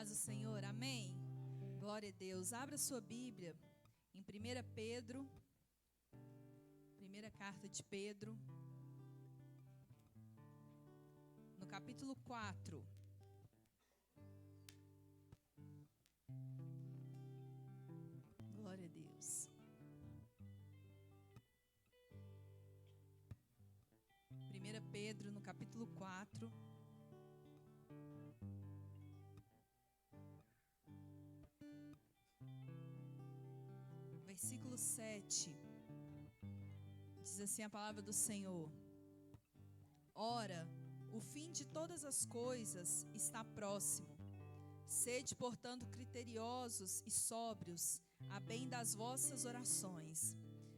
paz do Senhor, amém? Glória a Deus. Abra sua Bíblia em 1 Pedro, primeira carta de Pedro, no capítulo 4. Glória a Deus. 1 Pedro, no capítulo 4. Versículo 7, diz assim a palavra do Senhor: Ora, o fim de todas as coisas está próximo. Sede, portanto, criteriosos e sóbrios, a bem das vossas orações.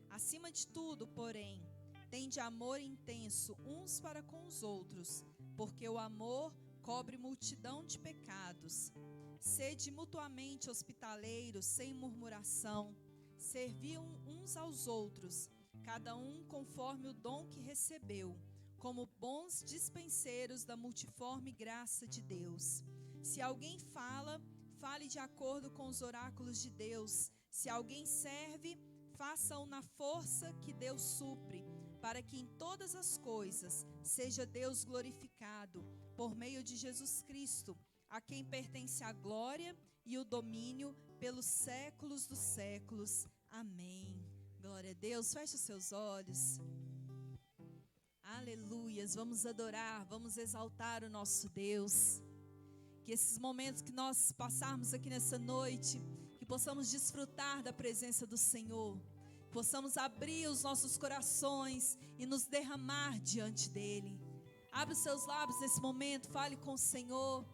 Acima de tudo, porém, tende amor intenso uns para com os outros, porque o amor cobre multidão de pecados. Sede mutuamente hospitaleiros, sem murmuração. Servi uns aos outros, cada um conforme o dom que recebeu, como bons dispenseiros da multiforme graça de Deus. Se alguém fala, fale de acordo com os oráculos de Deus. Se alguém serve, faça-o na força que Deus supre, para que em todas as coisas seja Deus glorificado, por meio de Jesus Cristo, a quem pertence a glória e o domínio pelos séculos dos séculos. Amém. Glória a Deus. Feche os seus olhos. Aleluias. Vamos adorar, vamos exaltar o nosso Deus. Que esses momentos que nós passarmos aqui nessa noite, que possamos desfrutar da presença do Senhor, possamos abrir os nossos corações e nos derramar diante dEle. Abra os seus lábios nesse momento, fale com o Senhor.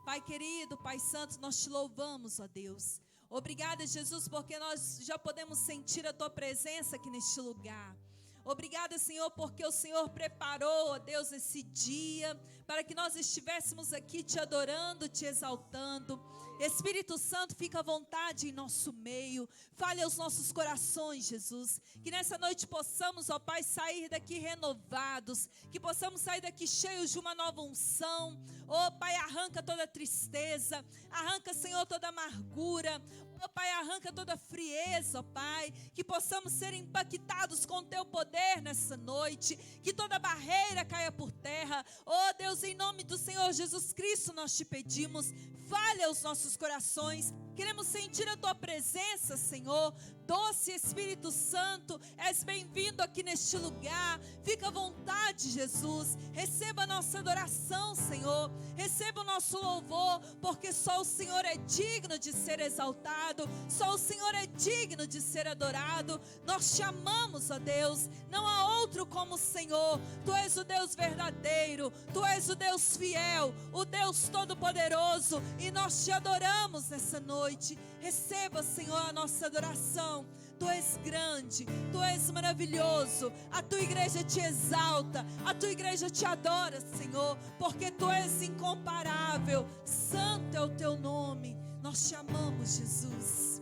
Pai querido, Pai santo, nós te louvamos, ó Deus. Obrigada, Jesus, porque nós já podemos sentir a tua presença aqui neste lugar. Obrigada, Senhor, porque o Senhor preparou, ó Deus, esse dia para que nós estivéssemos aqui te adorando, te exaltando. Espírito Santo, fica à vontade em nosso meio. Fale aos nossos corações, Jesus. Que nessa noite possamos, ó Pai, sair daqui renovados. Que possamos sair daqui cheios de uma nova unção. Ó Pai, arranca toda tristeza. Arranca, Senhor, toda amargura. Ó Pai, arranca toda frieza, ó Pai. Que possamos ser impactados com o teu poder nessa noite. Que toda barreira caia por terra. Ó Deus, em nome do Senhor Jesus Cristo, nós te pedimos. Fale aos nossos corações. Queremos sentir a tua presença, Senhor. Doce Espírito Santo, és bem-vindo aqui neste lugar. Fica à vontade, Jesus. Receba a nossa adoração, Senhor. Receba o nosso louvor, porque só o Senhor é digno de ser exaltado. Só o Senhor é digno de ser adorado. Nós te amamos, ó Deus. Não há outro como o Senhor. Tu és o Deus verdadeiro. Tu és o Deus fiel, o Deus todo-poderoso. E nós te adoramos nessa noite. Receba, Senhor, a nossa adoração. Tu és grande, Tu és maravilhoso. A Tua igreja te exalta, a Tua igreja te adora, Senhor, porque Tu és incomparável. Santo é o Teu nome. Nós te amamos, Jesus.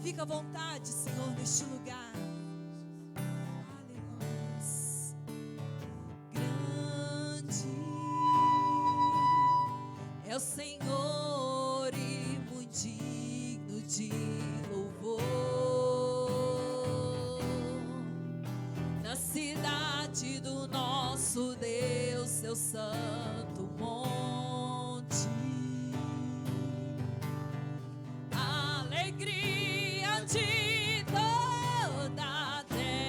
Fica à vontade, Senhor, neste lugar. Aleluia. Grande é o Senhor e muito digno de louvor. Na cidade do nosso Deus, seu santo monte, a alegria de toda a terra.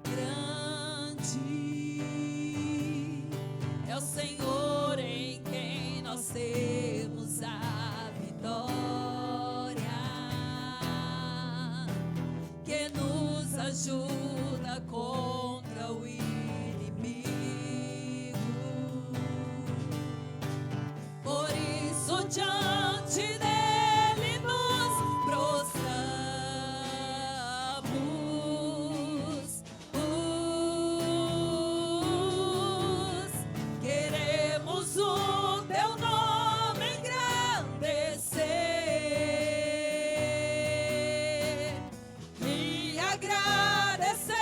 Grande é o Senhor em quem nós temos a vitória, que nos ajuda contra o inimigo. Por isso diante dele nos prostramos. Queremos o teu nome engrandecer e agradecer-te.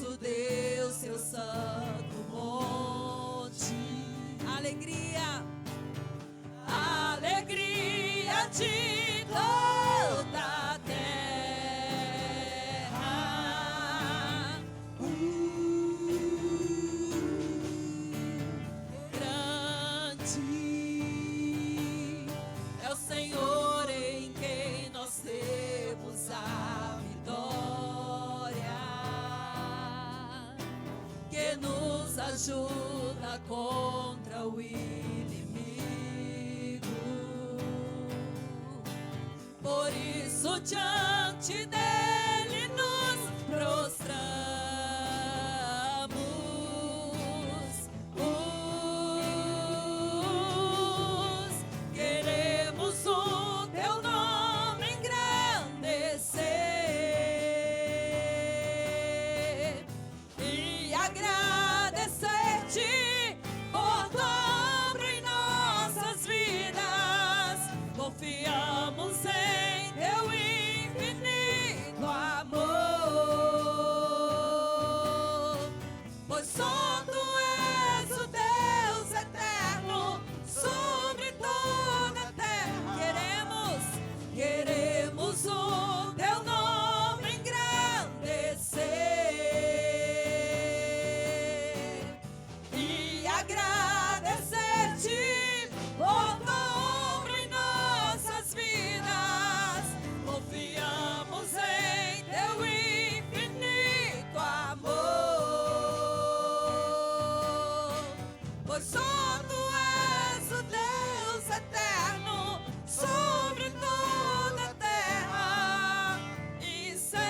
nosso Deus, seu santo monte. Alegria, alegria de toda a terra. Grande é o Senhor em quem nós temos a vitória, que nos ajuda contra o inimigo. Por isso diante dele nos prostramos. Queremos o teu nome engrandecer e agradecer-te por tua obra em nossas vidas. Confiamos em teu infinito amor, pois só tu és o Deus eterno sobre toda a terra. Queremos o teu nome engrandecer e agradecer-te por tua obra em nossas vidas. Confiamos em teu infinito amor, pois só tu és o Deus eterno sobre toda a terra e céu.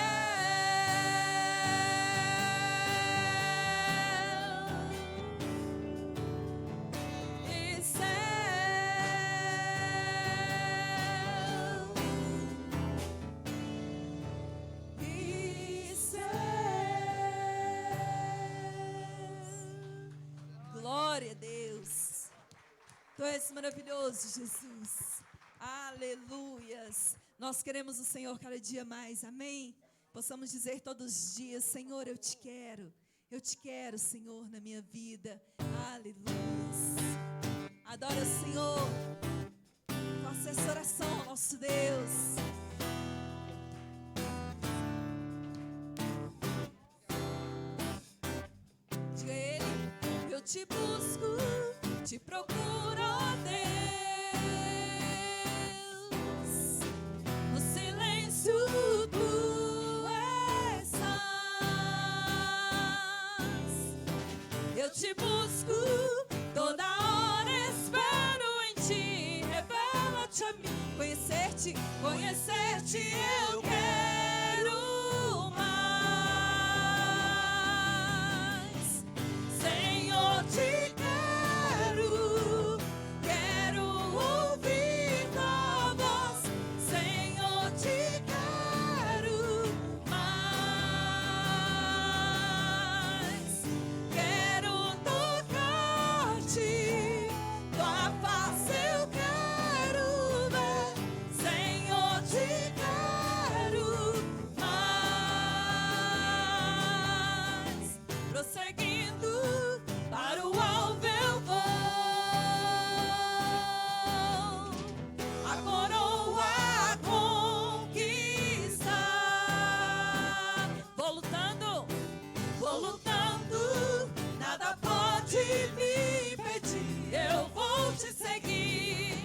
E céu. E céu. Glória a Deus. Tu és maravilhoso, Jesus. Aleluias. Nós queremos o Senhor cada dia mais, amém? Possamos dizer todos os dias: Senhor, eu te quero, Senhor, na minha vida. Aleluias. Adora o Senhor. Faça essa oração ao nosso Deus. Diga a Ele: eu te busco, te procuro, ó Deus. No silêncio tu estás. Eu te busco, toda hora espero em ti. Revela-te a mim. Conhecer-te eu quero mais. Senhor, te quero ouvir tua voz. Senhor, te quero mais. Quero tocar-te, tua face eu quero ver. Senhor, te quero mais. Prosseguindo para o alvo eu vou. A coroa a conquistar. Vou lutando, nada pode me impedir. Eu vou te seguir,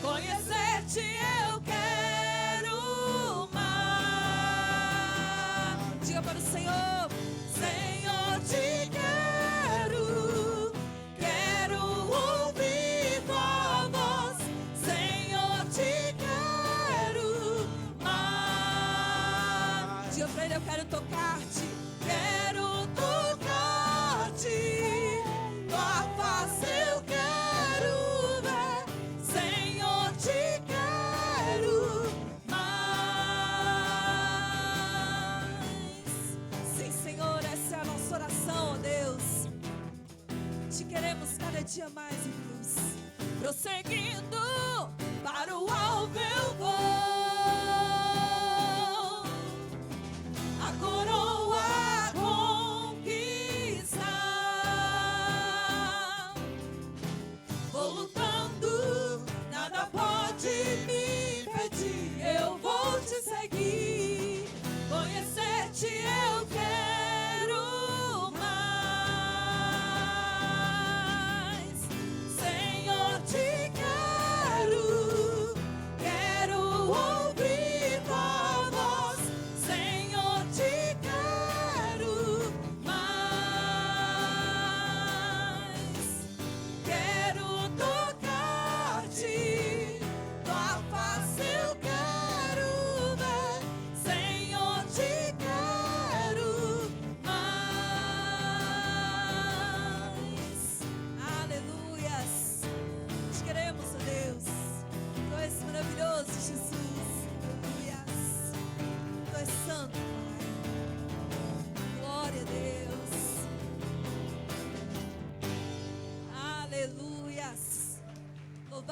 conhecer-te eu quero mais. Diga para o Senhor: Senhor, te quero ouvir tua voz. Senhor, te quero mais. Diga para Ele: eu quero tocar-te, tua face eu quero ver. Senhor, te quero mais. Sim, Senhor, essa é a nossa oração, ó Deus. Te queremos cada dia mais, ó Deus. Prosseguindo para o alvo eu vou. A coroa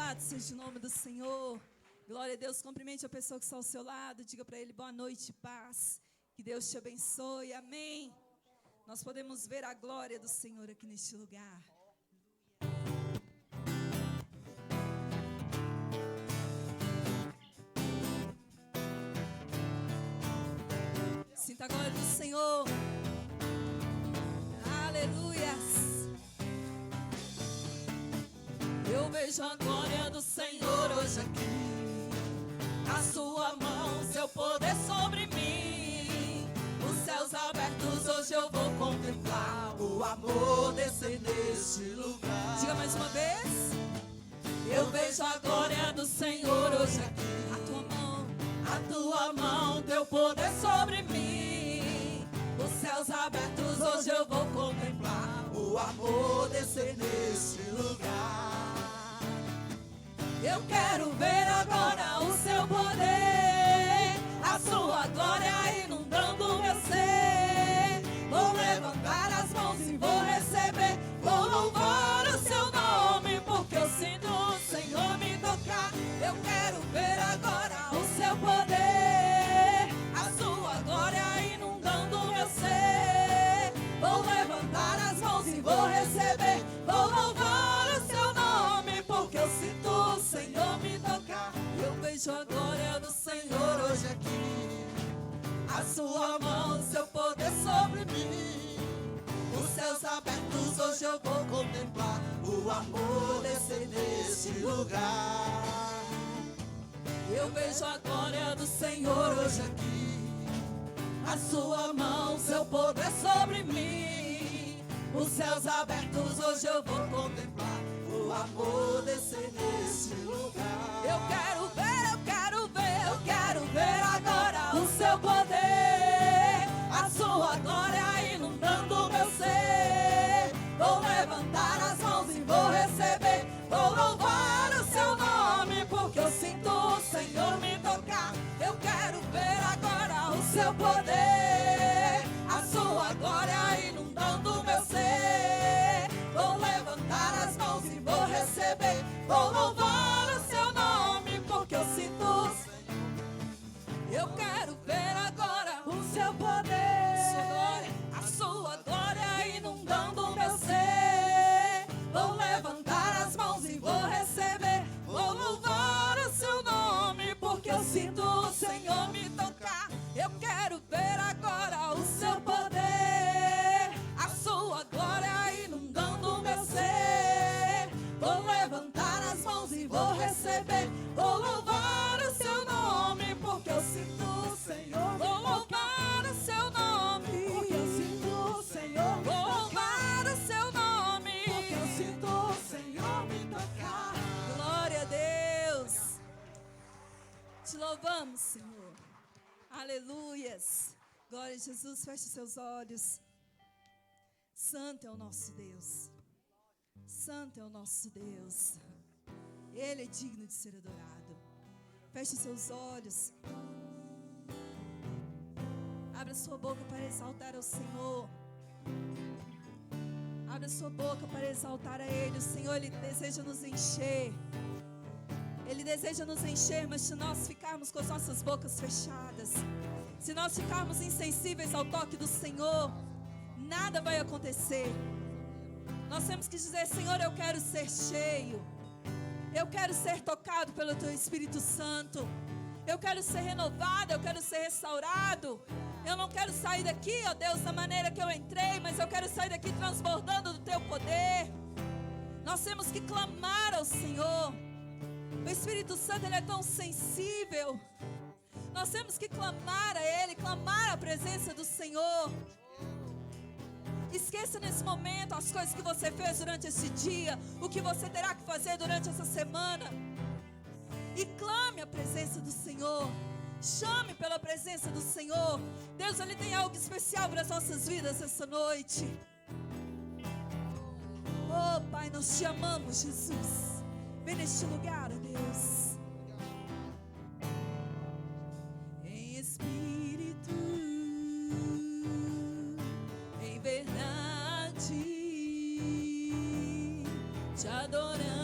Louvado seja o nome do Senhor. Glória a Deus. Cumprimente a pessoa que está ao seu lado. Diga para ele boa noite, paz. Que Deus te abençoe. Amém. Nós podemos ver a glória do Senhor aqui neste lugar. Sinta a glória do Senhor. Aleluias. Eu vejo a glória do Senhor hoje aqui. A sua mão, seu poder sobre mim. Os céus abertos hoje eu vou contemplar. O amor descer neste lugar. Diga mais uma vez. Eu vejo a glória do Senhor hoje aqui. A tua mão, teu poder sobre mim. Os céus abertos hoje eu vou contemplar. O amor descer neste lugar. Eu quero ver agora o seu poder, a sua glória inundando o meu ser. Vou levantar as mãos e vou receber. Vou louvar o seu nome, porque eu sinto o Senhor me tocar. Eu quero ver agora o seu poder, a sua glória inundando o meu ser. Vou levantar as mãos e vou receber. Vou louvar o seu nome, porque eu sinto o Senhor me tocar. Eu vejo a glória do Senhor hoje aqui. A sua mão, seu poder sobre mim. Os céus abertos hoje eu vou contemplar. O amor descer neste lugar. Eu vejo a glória do Senhor hoje aqui. A sua mão, seu poder sobre mim. Os céus abertos hoje eu vou contemplar. O amor descer neste lugar. Eu quero ver, eu quero ver, eu quero ver agora o seu poder, a sua glória inundando o meu ser. Vou levantar as mãos e vou receber. Vou louvar o seu nome, porque eu sinto o Senhor me tocar. Eu quero ver agora o seu poder, a sua glória inundando o meu ser. Vou levantar as mãos e vou receber. Vou louvar o seu nome, porque eu sinto o Senhor. Eu quero ver agora o seu poder, a sua glória inundando o meu ser. Vou levantar as mãos e vou receber. Vou louvar o seu nome, porque eu sinto o Senhor me tocar. Eu quero ver agora o seu poder, a sua glória inundando o meu ser. Vou levantar as mãos e vou receber. Vou louvar o seu nome, porque eu sinto o Senhor. Vou louvar o seu nome, porque eu sinto o Senhor. Vou louvar o seu nome, porque eu sinto o Senhor me tocar. Glória a Deus. Te louvamos, Senhor. Aleluias. Glória a Jesus. Feche seus olhos. Santo é o nosso Deus. Santo é o nosso Deus. Ele é digno de ser adorado. Feche seus olhos. Abra sua boca para exaltar ao Senhor. Abra sua boca para exaltar a Ele. O Senhor, Ele deseja nos encher. Ele deseja nos encher, mas se nós ficarmos com as nossas bocas fechadas, se nós ficarmos insensíveis ao toque do Senhor, nada vai acontecer. Nós temos que dizer: Senhor, eu quero ser cheio. Eu quero ser tocado pelo Teu Espírito Santo. Eu quero ser renovado, eu quero ser restaurado. Eu não quero sair daqui, ó Deus, da maneira que eu entrei, mas eu quero sair daqui transbordando do Teu poder. Nós temos que clamar ao Senhor. O Espírito Santo, Ele é tão sensível. Nós temos que clamar a Ele, clamar a presença do Senhor. Esqueça nesse momento as coisas que você fez durante esse dia, o que você terá que fazer durante essa semana. E clame a presença do Senhor. Chame pela presença do Senhor. Deus, Ele tem algo especial para as nossas vidas essa noite. Oh, Pai, nós te amamos, Jesus. Vem neste lugar, ó Deus. Em espírito, em verdade, te adoramos.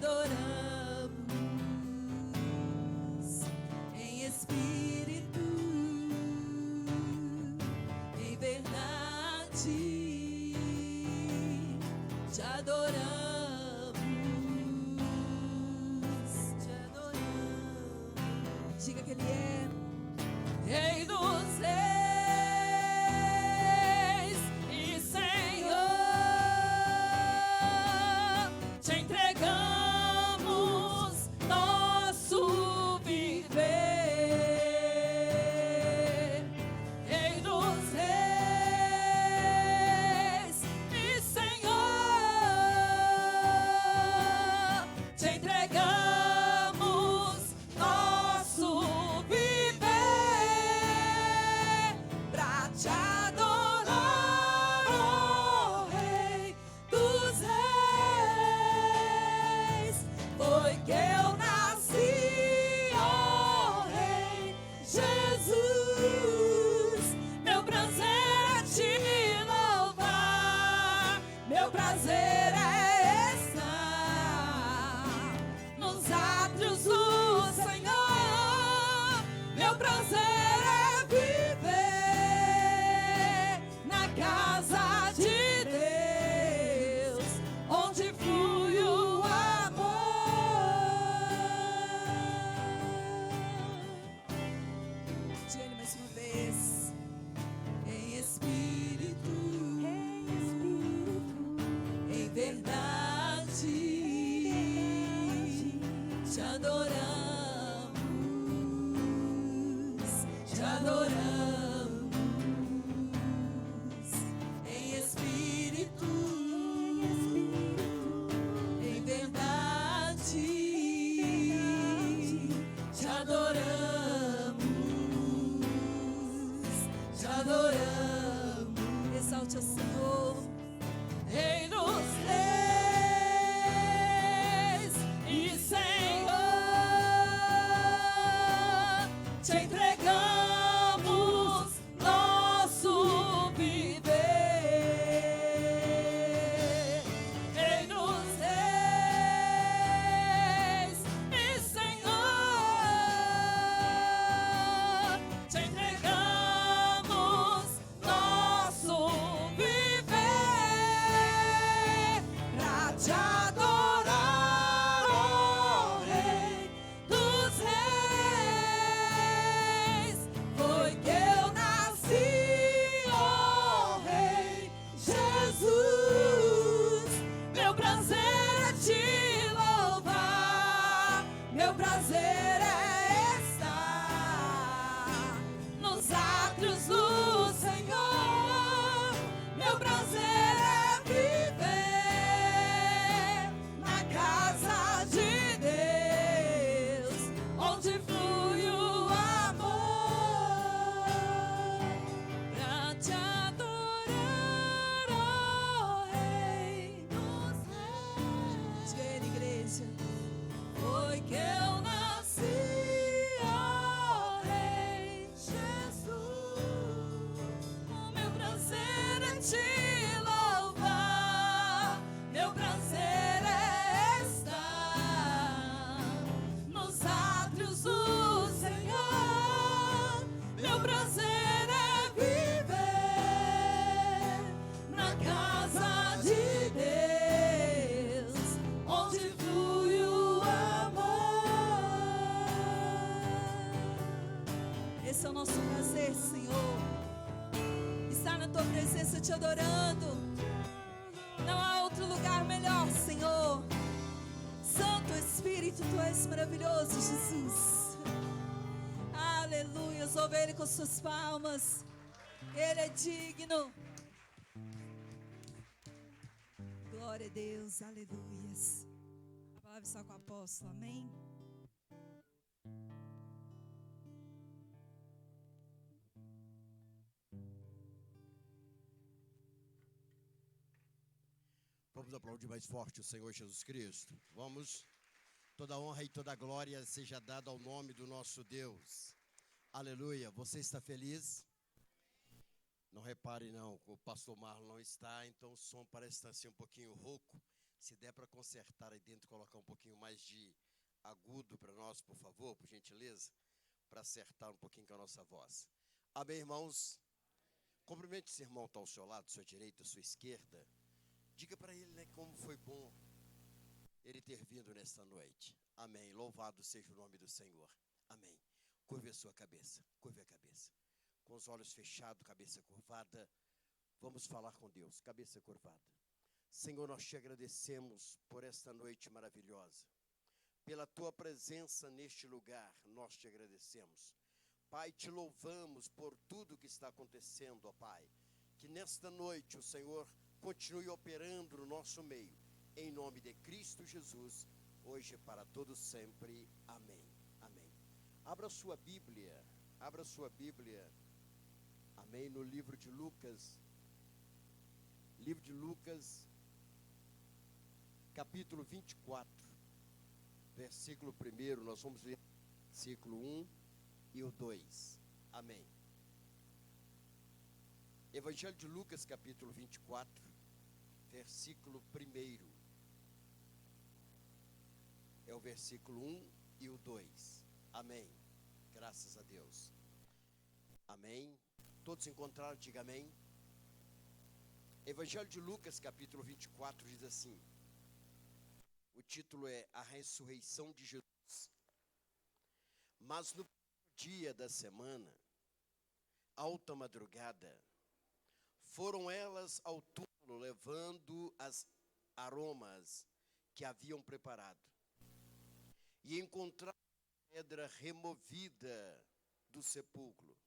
adoramos em espírito, em verdade, te adoramos, te adoramos. Diga que Ele é Rei dos Reis e Senhor. Te entregamos nosso viver, Rei dos Reis e Senhor. Te entregamos nosso viver pra te adorar, ó Rei dos Reis. Foi que eu nasci, ó Rei Jesus. Meu prazer é te louvar, meu prazer é estar nos átrios do Senhor. Meu prazer é viver na casa de Deus, onde flui o amor. Diga Ele mais uma vez. Em espírito, em verdade, te adoramos, te adoramos. Em espírito, em verdade, te adoramos, te adoramos. Exalte ao Senhor, Rei dos Reis e Senhor. Te entregamos nosso viver, Rei dos Reis e Senhor. Te entregamos nosso viver pra te adorar, ó Rei dos Reis. Foi que eu nasci, ó Rei Jesus. Meu prazer é te louvar, meu prazer é estar nos átrios do Senhor. Meu prazer é viver na casa de Deus, onde flui o amor. Pra te adorar, ó Rei dos Reis. Diga Ele, igreja. Foi que eu nasci, ó Rei Jesus. O meu prazer é te louvar, meu prazer é estar nos átrios do Senhor. Meu prazer é viver na casa de Deus, onde flui o amor. Esse é o nosso prazer, Senhor, estar na Tua presença te adorando. Não há outro lugar melhor, Senhor. Santo Espírito, Tu és maravilhoso, Jesus. Aleluia. Ouve Ele com suas palmas. Ele é digno. Glória a Deus, aleluias. A palavra está com o apóstolo, amém? Vamos aplaudir mais forte o Senhor Jesus Cristo. Vamos. Toda honra e toda glória seja dada ao nome do nosso Deus. Aleluia. Você está feliz? Não repare não, o pastor Marlon não está, então o som parece estar assim um pouquinho rouco. Se der para consertar aí dentro, colocar um pouquinho mais de agudo para nós, por favor, por gentileza, para acertar um pouquinho com a nossa voz. Amém, irmãos? Cumprimente esse irmão que está ao seu lado, sua direita, sua esquerda. Diga para ele, né, como foi bom ele ter vindo nesta noite. Amém. Louvado seja o nome do Senhor. Amém. Curve a sua cabeça, curve a cabeça. Com os olhos fechados, cabeça curvada, vamos falar com Deus, cabeça curvada. Senhor, nós te agradecemos por esta noite maravilhosa. Pela tua presença neste lugar, nós te agradecemos. Pai, te louvamos por tudo que está acontecendo, ó Pai. Que nesta noite o Senhor continue operando no nosso meio. Em nome de Cristo Jesus, hoje e para todos sempre. Amém. Amém. Abra sua Bíblia. Abra sua Bíblia. Amém. No livro de Lucas. Livro de Lucas, capítulo 24. Versículo 1, nós vamos ler versículo 1 e o 2. Amém. Evangelho de Lucas, capítulo 24, versículo 1. É o versículo 1 e o 2. Amém. Graças a Deus. Amém. Todos encontraram, diga amém. Evangelho de Lucas, capítulo 24, diz assim. O título é A Ressurreição de Jesus. Mas no dia da semana, alta madrugada, foram elas ao túmulo levando as aromas que haviam preparado. E encontraram a pedra removida do sepulcro.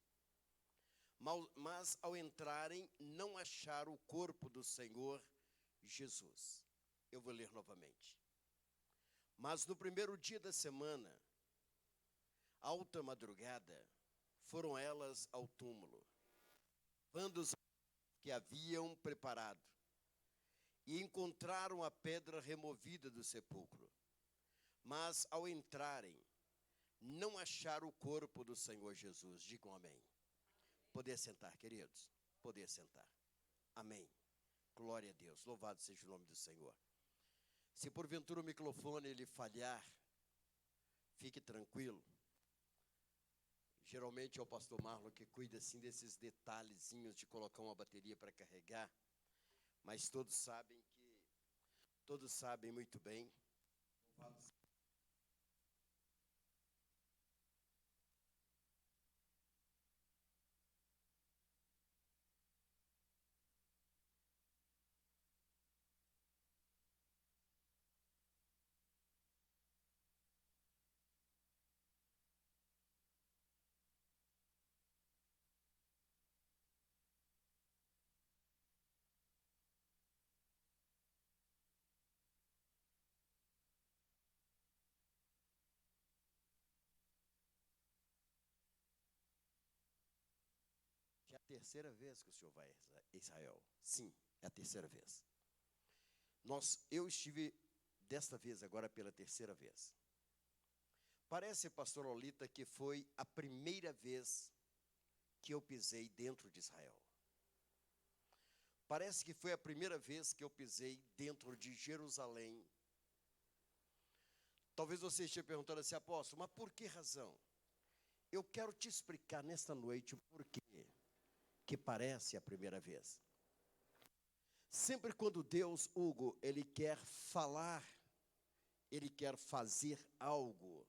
Mas ao entrarem, não acharam o corpo do Senhor Jesus. Eu vou ler novamente. Mas no primeiro dia da semana, alta madrugada, foram elas ao túmulo, levando os que haviam preparado, e encontraram a pedra removida do sepulcro. Mas ao entrarem, não acharam o corpo do Senhor Jesus. Digam amém. Poder sentar, queridos. Poder sentar. Amém. Glória a Deus. Louvado seja o nome do Senhor. Se porventura o microfone ele falhar, fique tranquilo. Geralmente é o pastor Marlon que cuida assim desses detalhezinhos de colocar uma bateria para carregar. Mas todos sabem muito bem. É a terceira vez que o senhor vai a Israel. Sim, é a terceira vez. Eu estive desta vez agora pela terceira vez. Parece, pastor Olita, que foi a primeira vez que eu pisei dentro de Israel. Parece que foi a primeira vez que eu pisei dentro de Jerusalém. Talvez você esteja perguntando assim, apóstolo, mas por que razão? Eu quero te explicar nesta noite o porquê que parece a primeira vez. Sempre quando Deus, Hugo, Ele quer falar, Ele quer fazer algo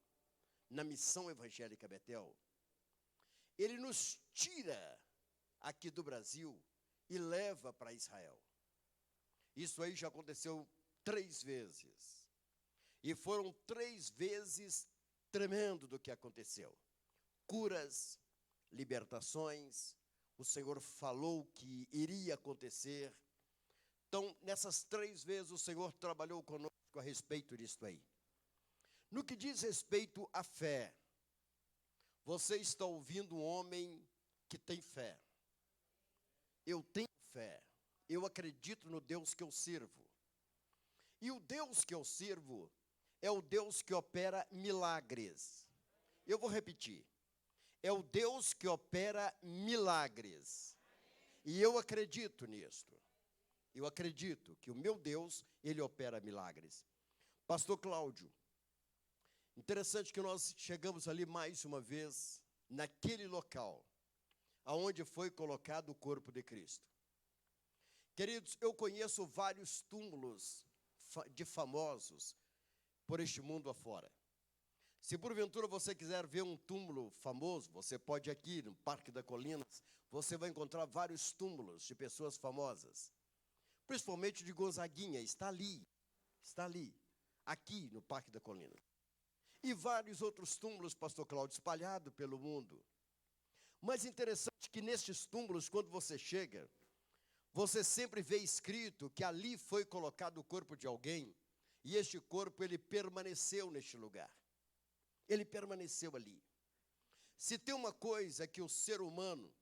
na missão evangélica Betel, Ele nos tira aqui do Brasil e leva para Israel. Isso aí já aconteceu 3 vezes. E foram 3 vezes tremendo do que aconteceu. Curas, libertações, o Senhor falou que iria acontecer. Então, nessas 3 vezes, o Senhor trabalhou conosco a respeito disso aí. No que diz respeito à fé, você está ouvindo um homem que tem fé. Eu tenho fé. Eu acredito no Deus que eu sirvo. E o Deus que eu sirvo é o Deus que opera milagres. Eu vou repetir. É o Deus que opera milagres. E eu acredito nisto. Eu acredito que o meu Deus, Ele opera milagres. Pastor Cláudio, interessante que nós chegamos ali mais uma vez, naquele local, aonde foi colocado o corpo de Cristo. Queridos, eu conheço vários túmulos de famosos por este mundo afora. Se porventura você quiser ver um túmulo famoso, você pode ir aqui no Parque da Colinas, você vai encontrar vários túmulos de pessoas famosas. Principalmente de Gonzaguinha, está ali, aqui no Parque da Colina. E vários outros túmulos, pastor Cláudio, espalhados pelo mundo. Mas interessante que nestes túmulos, quando você chega, você sempre vê escrito que ali foi colocado o corpo de alguém, e este corpo, ele permaneceu neste lugar. Ele permaneceu ali. Se tem uma coisa que o ser humano,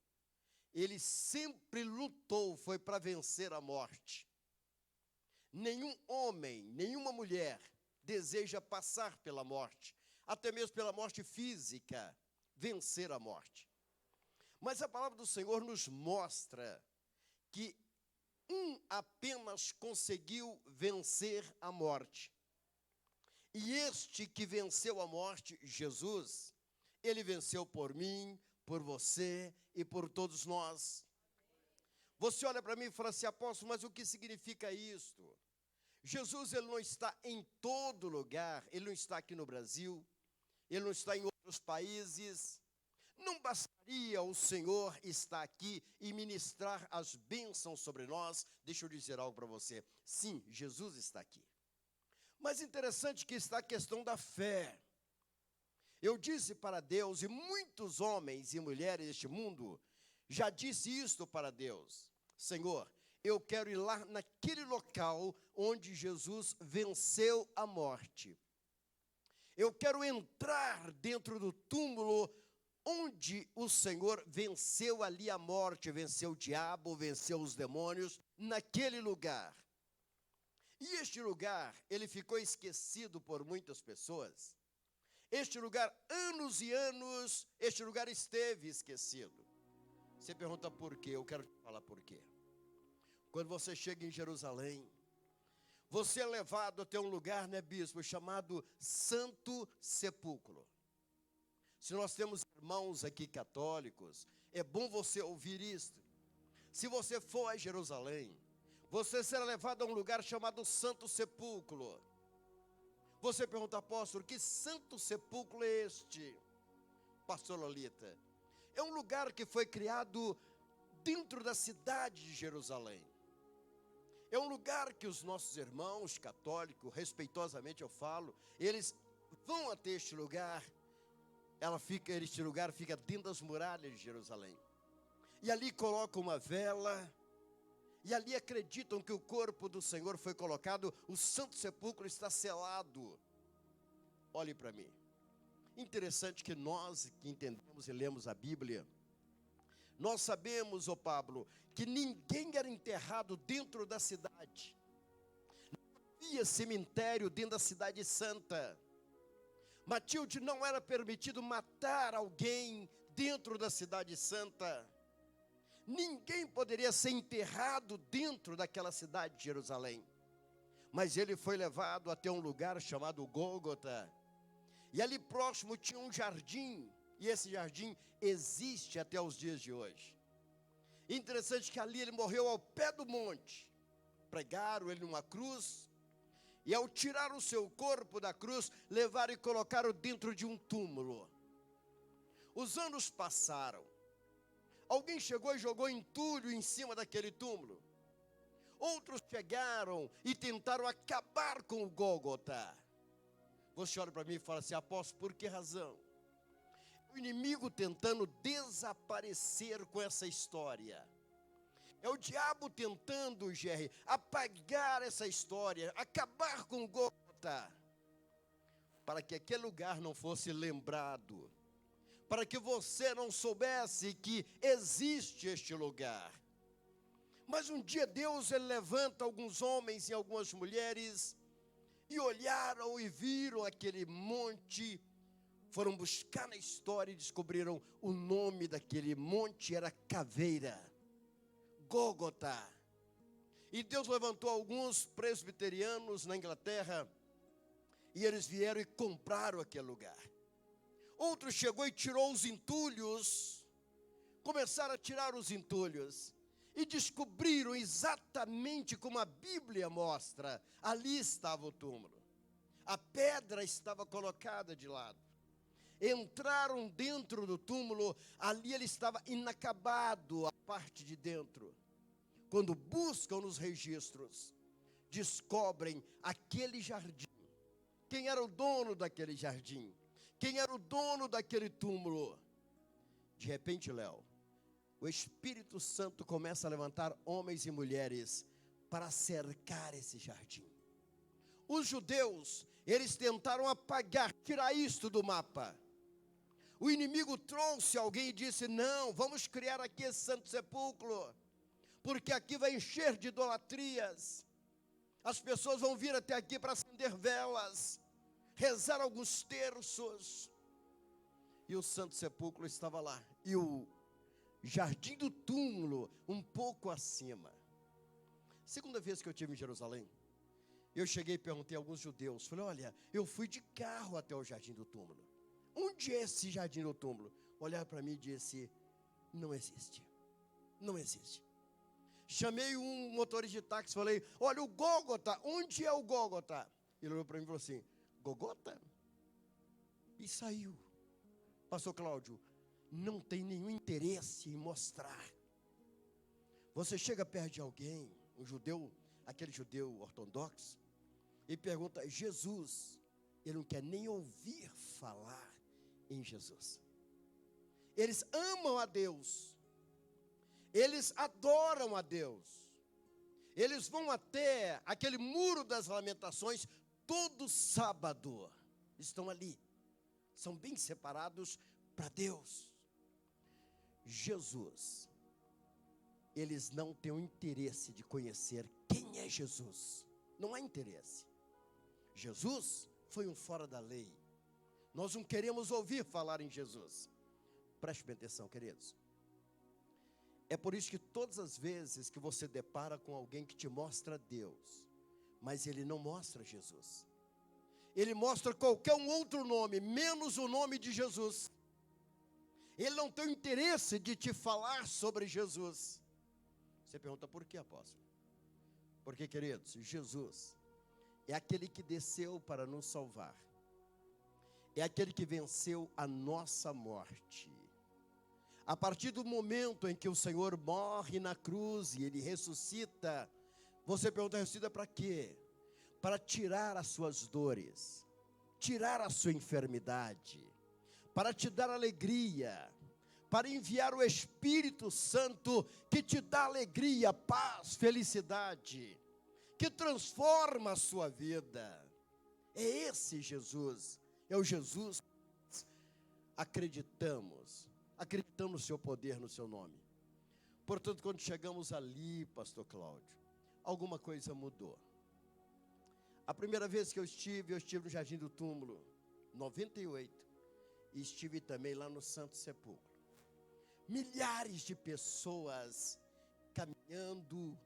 ele sempre lutou, foi para vencer a morte. Nenhum homem, nenhuma mulher deseja passar pela morte, até mesmo pela morte física, vencer a morte. Mas a palavra do Senhor nos mostra que apenas conseguiu vencer a morte. E este que venceu a morte, Jesus, ele venceu por mim, por você e por todos nós. Você olha para mim e fala assim, apóstolo, mas o que significa isto? Jesus, ele não está em todo lugar, ele não está aqui no Brasil, ele não está em outros países. Não bastaria o Senhor estar aqui e ministrar as bênçãos sobre nós? Deixa eu dizer algo para você. Sim, Jesus está aqui. Mas interessante que está a questão da fé. Eu disse para Deus, e muitos homens e mulheres deste mundo já disse isto para Deus. Senhor, eu quero ir lá naquele local onde Jesus venceu a morte. Eu quero entrar dentro do túmulo onde o Senhor venceu ali a morte, venceu o diabo, venceu os demônios, naquele lugar. E este lugar, ele ficou esquecido por muitas pessoas. Este lugar, anos e anos, este lugar esteve esquecido. Você pergunta por quê? Eu quero te falar por quê. Quando você chega em Jerusalém, você é levado até um lugar, né, bispo, chamado Santo Sepulcro. Se nós temos irmãos aqui católicos, é bom você ouvir isto. Se você for a Jerusalém, você será levado a um lugar chamado Santo Sepulcro. Você pergunta, apóstolo, que Santo Sepulcro é este? Pastor Lolita, é um lugar que foi criado dentro da cidade de Jerusalém. É um lugar que os nossos irmãos católicos, respeitosamente eu falo, eles vão até este lugar. Este lugar fica dentro das muralhas de Jerusalém. E ali colocam uma vela, e ali acreditam que o corpo do Senhor foi colocado, o Santo Sepulcro está selado. Olhe para mim. Interessante que nós que entendemos e lemos a Bíblia, nós sabemos, ô Pablo, que ninguém era enterrado dentro da cidade. Não havia cemitério dentro da cidade santa. Matilde, não era permitido matar alguém dentro da cidade santa. Ninguém poderia ser enterrado dentro daquela cidade de Jerusalém. Mas ele foi levado até um lugar chamado Gólgota. E ali próximo tinha um jardim. E esse jardim existe até os dias de hoje. Interessante que ali ele morreu ao pé do monte. Pregaram ele numa cruz. E ao tirar o seu corpo da cruz, levaram e colocaram dentro de um túmulo. Os anos passaram. Alguém chegou e jogou entulho em cima daquele túmulo. Outros chegaram e tentaram acabar com o Gólgota. Você olha para mim e fala assim, apóstolo, por que razão? O inimigo tentando desaparecer com essa história. É o diabo tentando, Jerry, apagar essa história, acabar com o Gólgota, para que aquele lugar não fosse lembrado, para que você não soubesse que existe este lugar. Mas um dia Deus, ele levanta alguns homens e algumas mulheres, e olharam e viram aquele monte, foram buscar na história e descobriram o nome daquele monte era Caveira. Gólgota. E Deus levantou alguns presbiterianos na Inglaterra, e eles vieram e compraram aquele lugar. Outro chegou e tirou os entulhos, começaram a tirar os entulhos, e descobriram exatamente como a Bíblia mostra, ali estava o túmulo. A pedra estava colocada de lado. Entraram dentro do túmulo, ali ele estava inacabado, a parte de dentro. Quando buscam nos registros, descobrem aquele jardim. Quem era o dono daquele jardim? Quem era o dono daquele túmulo? De repente, Léo, o Espírito Santo começa a levantar homens e mulheres para cercar esse jardim. Os judeus, eles tentaram apagar, tirar isto do mapa. O inimigo trouxe alguém e disse: não, vamos criar aqui esse santo sepulcro, porque aqui vai encher de idolatrias. As pessoas vão vir até aqui para acender velas, rezar alguns terços. E o santo sepulcro estava lá, e o jardim do túmulo um pouco acima. Segunda vez que eu estive em Jerusalém, eu cheguei e perguntei a alguns judeus, falei: olha, eu fui de carro até o jardim do túmulo. Onde é esse jardim do túmulo? Olharam para mim e disse: não existe. Não existe. Chamei um motorista de táxi, falei: olha, o Gólgota, onde é o Gólgota? Ele olhou para mim e falou assim: Gólgota? E saiu. Pastor Cláudio, não tem nenhum interesse em mostrar. Você chega perto de alguém, um judeu, aquele judeu ortodoxo, e pergunta: Jesus, ele não quer nem ouvir falar em Jesus. Eles amam a Deus, eles adoram a Deus, eles vão até aquele muro das lamentações todo sábado, estão ali, são bem separados para Deus. Jesus, eles não têm o interesse de conhecer quem é Jesus, não há interesse. Jesus foi um fora da lei, nós não queremos ouvir falar em Jesus. Preste bem atenção, queridos. É por isso que todas as vezes que você depara com alguém que te mostra Deus, mas ele não mostra Jesus, ele mostra qualquer um outro nome, menos o nome de Jesus. Ele não tem interesse de te falar sobre Jesus. Você pergunta: por que, apóstolo? Porque, queridos, Jesus é aquele que desceu para nos salvar, é aquele que venceu a nossa morte. A partir do momento em que o Senhor morre na cruz e ele ressuscita, você pergunta: ressuscita para quê? Para tirar as suas dores, tirar a sua enfermidade, para te dar alegria, para enviar o Espírito Santo que te dá alegria, paz, felicidade, que transforma a sua vida. É esse Jesus, é o Jesus que acreditamos no seu poder, no seu nome. Portanto, quando chegamos ali, pastor Cláudio, alguma coisa mudou. A primeira vez que eu estive no Jardim do Túmulo, 98, e estive também lá no Santo Sepulcro. Milhares de pessoas caminhando,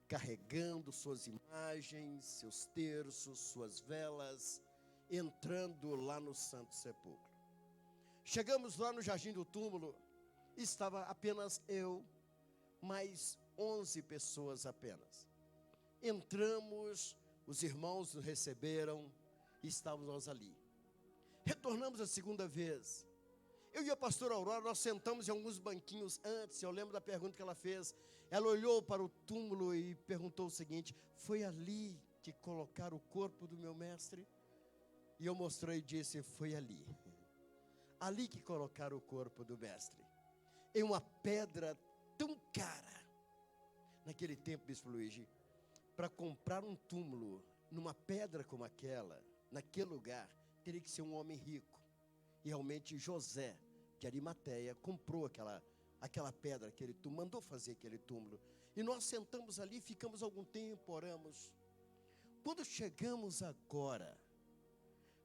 carregando suas imagens, seus terços, suas velas, entrando lá no Santo Sepulcro. Chegamos lá no Jardim do Túmulo, estava apenas eu, mais 11 pessoas apenas. Entramos, os irmãos nos receberam, e estávamos nós ali. Retornamos a segunda vez. Eu e a pastora Aurora, nós sentamos em alguns banquinhos antes. Eu lembro da pergunta que ela fez. Ela olhou para o túmulo e perguntou o seguinte: foi ali que colocaram o corpo do meu mestre? E eu mostrei e disse: foi ali. Ali que colocaram o corpo do mestre. Em uma pedra tão cara. Naquele tempo, Bispo Luigi, para comprar um túmulo numa pedra como aquela, naquele lugar, teria que ser um homem rico. E realmente José de Arimateia comprou aquela pedra, aquele túmulo, mandou fazer aquele túmulo. E nós sentamos ali, ficamos algum tempo, oramos. Quando chegamos agora,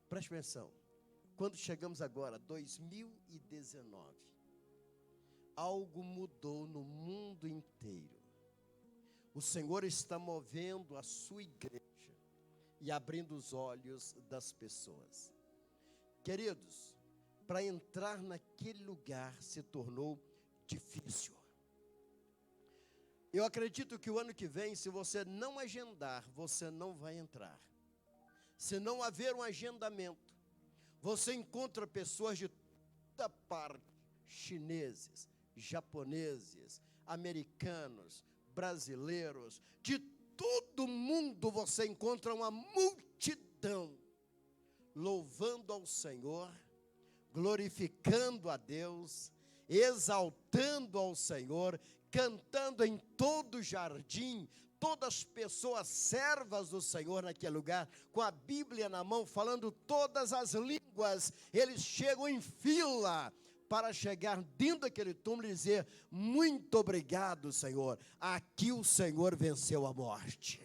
preste atenção, quando chegamos agora, 2019, algo mudou no mundo inteiro. O Senhor está movendo a sua igreja e abrindo os olhos das pessoas. Queridos, para entrar naquele lugar se tornou difícil. Eu acredito que o ano que vem, se você não agendar, você não vai entrar. Se não haver um agendamento, você encontra pessoas de toda parte, chineses, japoneses, americanos, brasileiros, de todo mundo você encontra uma multidão louvando ao Senhor, glorificando a Deus, exaltando ao Senhor, cantando em todo o jardim, todas as pessoas servas do Senhor naquele lugar, com a Bíblia na mão, falando todas as línguas, eles chegam em fila para chegar dentro daquele túmulo e dizer: muito obrigado, Senhor, aqui o Senhor venceu a morte.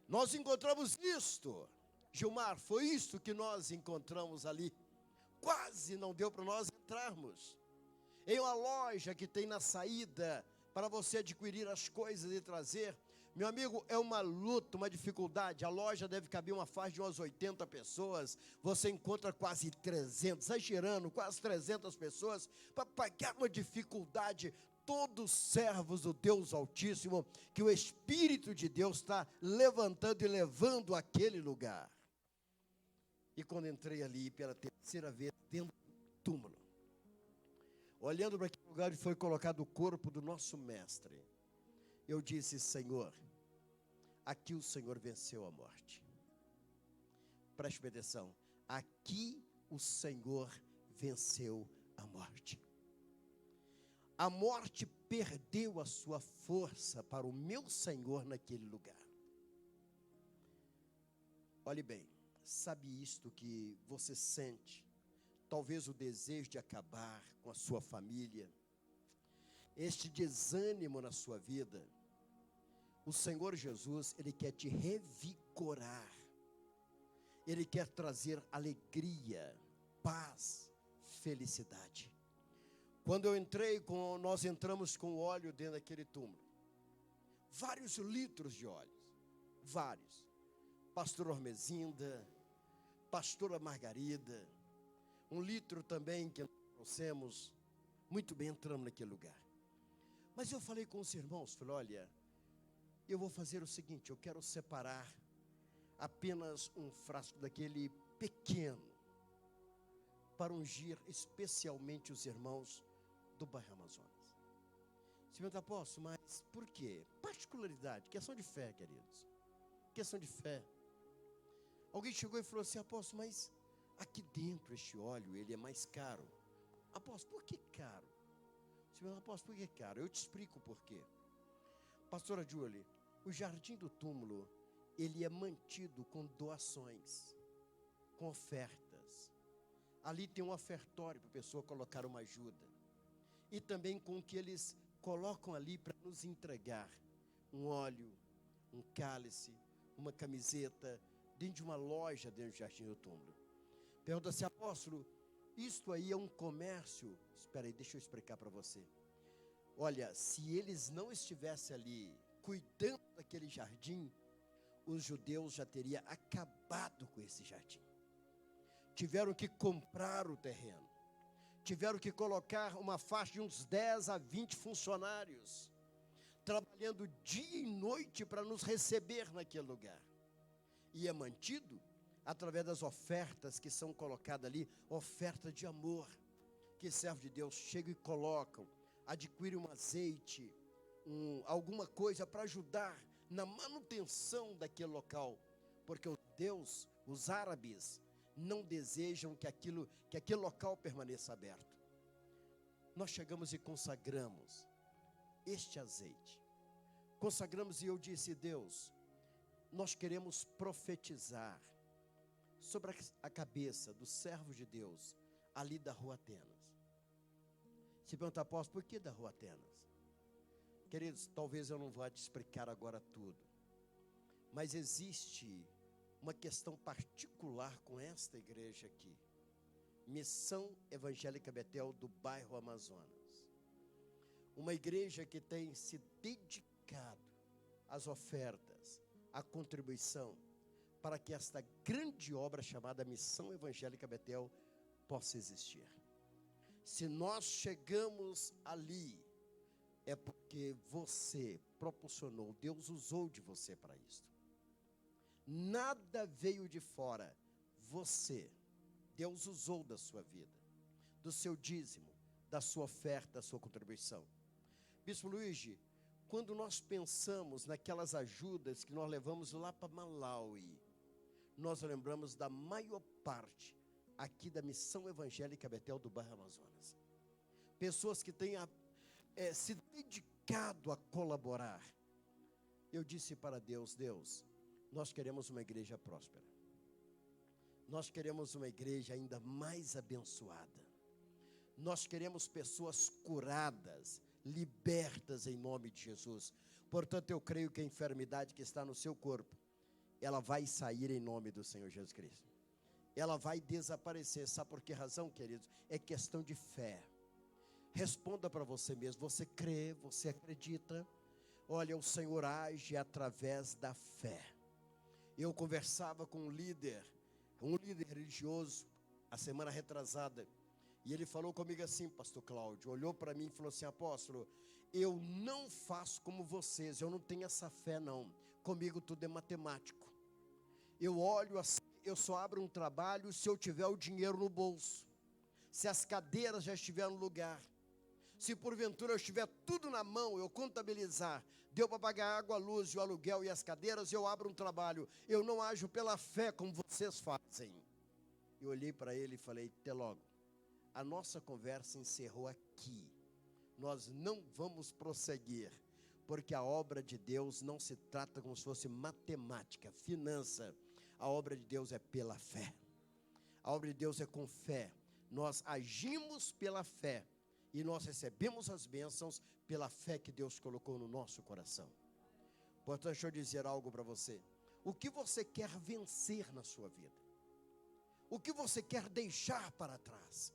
Nós encontramos isto, Gilmar, foi isto que nós encontramos ali. Quase não deu para nós entrarmos. Em uma loja que tem na saída, para você adquirir as coisas e trazer, meu amigo, é uma luta, uma dificuldade. A loja deve caber uma faixa de umas 80 pessoas, você encontra quase 300, exagerando, quase 300 pessoas, para pagar uma dificuldade. Todos servos do Deus Altíssimo, que o Espírito de Deus está levantando e levando àquele lugar. E quando entrei ali pela terceira vez, dentro do túmulo, olhando para aquele lugar onde foi colocado o corpo do nosso mestre, eu disse: Senhor, aqui o Senhor venceu a morte. Preste atenção, aqui o Senhor venceu a morte. A morte perdeu a sua força para o meu Senhor naquele lugar. Olhe bem, sabe isto que você sente? Talvez o desejo de acabar com a sua família, este desânimo na sua vida. O Senhor Jesus, Ele quer te revigorar. Ele quer trazer alegria, paz, felicidade. Quando nós entramos com óleo dentro daquele túmulo, vários litros de óleo, vários. Pastora Ormezinda, pastora Margarida, 1 litro também que trouxemos, muito bem, entramos naquele lugar. Mas eu falei com os irmãos, falei: olha, eu vou fazer o seguinte, eu quero separar apenas um frasco daquele pequeno, para ungir especialmente os irmãos do bairro Amazonas. Senhor apóstolo, mas por quê? Particularidade, questão de fé, queridos, questão de fé. Alguém chegou e falou assim: apóstolo, mas aqui dentro este óleo, ele é mais caro. Apóstolo, por que caro? Senhor apóstolo, por que caro? Eu te explico por quê. Pastora Julie, o jardim do túmulo, ele é mantido com doações, com ofertas. Ali tem um ofertório para a pessoa colocar uma ajuda. E também com o que eles colocam ali para nos entregar. Um óleo, um cálice, uma camiseta, dentro de uma loja dentro do jardim do túmulo. Pergunta-se: apóstolo, isto aí é um comércio? Espera aí, deixa eu explicar para você. Olha, se eles não estivessem ali cuidando daquele jardim, os judeus já teriam acabado com esse jardim. Tiveram que comprar o terreno, tiveram que colocar uma faixa de uns 10 a 20 funcionários, trabalhando dia e noite para nos receber naquele lugar. E é mantido através das ofertas que são colocadas ali, oferta de amor, que servos de Deus chegam e colocam, adquirem um azeite, alguma coisa para ajudar na manutenção daquele local, porque os árabes não desejam que aquele local permaneça aberto. Nós chegamos e consagramos este azeite, consagramos, e eu disse: Deus, nós queremos profetizar sobre a cabeça dos servos de Deus, ali da Rua Atenas. Se pergunta, apóstolo, por que da Rua Atenas? Queridos, talvez eu não vá te explicar agora tudo, mas existe uma questão particular com esta igreja aqui, Missão Evangélica Betel do bairro Amazonas. Uma igreja que tem se dedicado as ofertas, a contribuição, para que esta grande obra chamada Missão Evangélica Betel possa existir. Se nós chegamos ali, é porque você proporcionou, Deus usou de você para isso. Nada veio de fora, você, Deus usou da sua vida, do seu dízimo, da sua oferta, da sua contribuição. Bispo Luiz, quando nós pensamos naquelas ajudas que nós levamos lá para Malawi, nós lembramos da maior parte aqui da Missão Evangélica Betel do bairro Amazonas. Pessoas que têm se dedicado a colaborar. Eu disse para Deus, Deus, nós queremos uma igreja próspera. Nós queremos uma igreja ainda mais abençoada. Nós queremos pessoas curadas, libertas em nome de Jesus. Portanto, eu creio que a enfermidade que está no seu corpo, ela vai sair em nome do Senhor Jesus Cristo. Ela vai desaparecer. Sabe por que razão, queridos? É questão de fé. Responda para você mesmo. Você crê, você acredita? Olha, o Senhor age através da fé. Eu conversava com um líder religioso, a semana retrasada, e ele falou comigo assim, pastor Cláudio, olhou para mim e falou assim, apóstolo, eu não faço como vocês, eu não tenho essa fé não, comigo tudo é matemático. Eu olho assim, eu só abro um trabalho se eu tiver o dinheiro no bolso, se as cadeiras já estiverem no lugar, se porventura eu estiver tudo na mão, eu contabilizar, deu para pagar água, luz e o aluguel e as cadeiras, eu abro um trabalho, eu não ajo pela fé como vocês fazem. Eu olhei para ele e falei, até logo, a nossa conversa encerrou aqui, nós não vamos prosseguir, porque a obra de Deus não se trata como se fosse matemática, finança, a obra de Deus é pela fé, a obra de Deus é com fé, nós agimos pela fé, e nós recebemos as bênçãos pela fé que Deus colocou no nosso coração. Portanto, deixa eu dizer algo para você. O que você quer vencer na sua vida? O que você quer deixar para trás?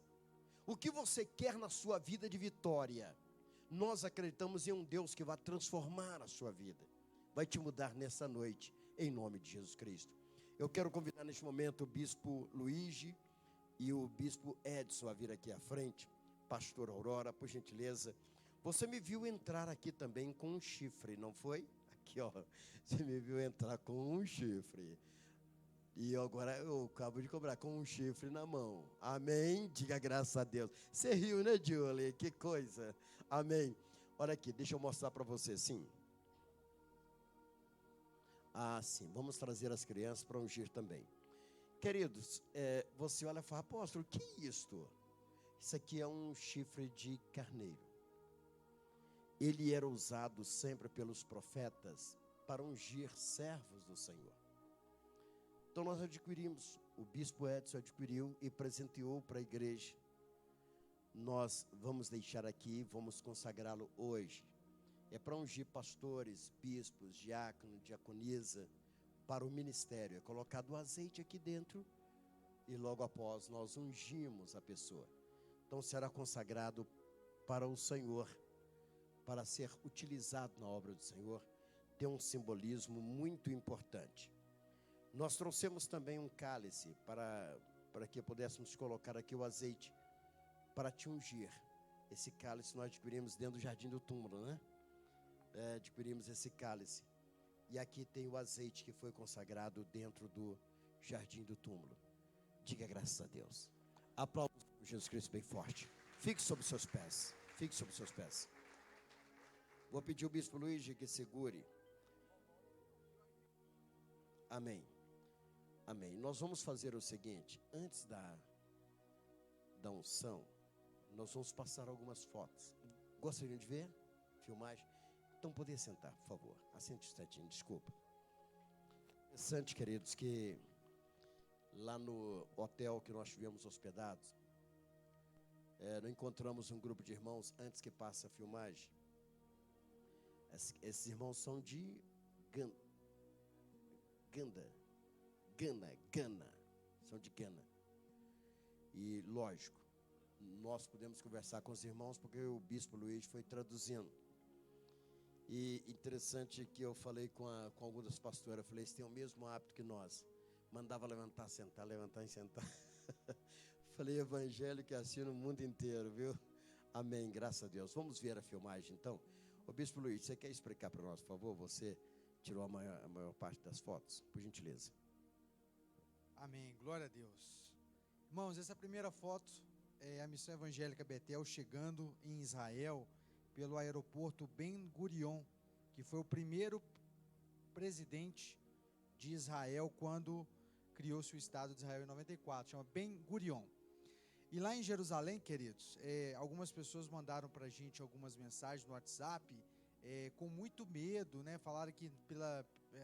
O que você quer na sua vida de vitória? Nós acreditamos em um Deus que vai transformar a sua vida. Vai te mudar nessa noite, em nome de Jesus Cristo. Eu quero convidar neste momento o Bispo Luigi e o Bispo Edson a vir aqui à frente. Pastor Aurora, por gentileza, você me viu entrar aqui também com um chifre, não foi? Aqui, ó, você me viu entrar com um chifre. E agora eu acabo de cobrar com um chifre na mão. Amém? Diga graças a Deus. Você riu, né, Julie? Que coisa. Amém. Olha aqui, deixa eu mostrar para você, sim. Ah, sim, vamos trazer as crianças para ungir também. Queridos, você olha e fala, apóstolo, o que é isto? Isso aqui é um chifre de carneiro. Ele era usado sempre pelos profetas para ungir servos do Senhor. Então nós adquirimos, o bispo Edson adquiriu e presenteou para a igreja. Nós vamos deixar aqui, vamos consagrá-lo hoje. É para ungir pastores, bispos, diácono, diaconisa, para o ministério. É colocado o azeite aqui dentro e logo após nós ungimos a pessoa. Então será consagrado para o Senhor, para ser utilizado na obra do Senhor, tem um simbolismo muito importante. Nós trouxemos também um cálice para que pudéssemos colocar aqui o azeite, para te ungir. Esse cálice nós adquirimos dentro do Jardim do Túmulo, né? Adquirimos esse cálice. E aqui tem o azeite que foi consagrado dentro do Jardim do Túmulo. Diga graças a Deus. Aplausos por Jesus Cristo bem forte. Fique sobre os seus pés. Fique sobre os seus pés. Vou pedir ao Bispo Luiz que segure. Amém. Amém. Nós vamos fazer o seguinte. Antes da unção, nós vamos passar algumas fotos. Gostariam de ver? Filmagem? Então, poder sentar, por favor. Assente um instantinho, desculpa. Interessante, queridos, que lá no hotel que nós estivemos hospedados, nós encontramos um grupo de irmãos, antes que passe a filmagem. Esses irmãos são de Gana. São de Gana. E, lógico, nós podemos conversar com os irmãos, porque o Bispo Luiz foi traduzindo. E interessante que eu falei com algumas pastoras, eu falei, eles têm o mesmo hábito que nós. Mandava levantar, sentar, levantar e sentar. Falei, evangélico é assim no mundo inteiro, viu? Amém, graças a Deus. Vamos ver a filmagem então. Ô Bispo Luiz, você quer explicar para nós, por favor? Você tirou a maior parte das fotos, por gentileza. Amém, glória a Deus. Irmãos, essa primeira foto é a Missão Evangélica Betel chegando em Israel pelo aeroporto Ben Gurion, que foi o primeiro presidente de Israel quando criou-se o Estado de Israel em 94, chama Ben Gurion. E lá em Jerusalém, queridos, algumas pessoas mandaram para a gente algumas mensagens no WhatsApp, com muito medo, né? Falaram que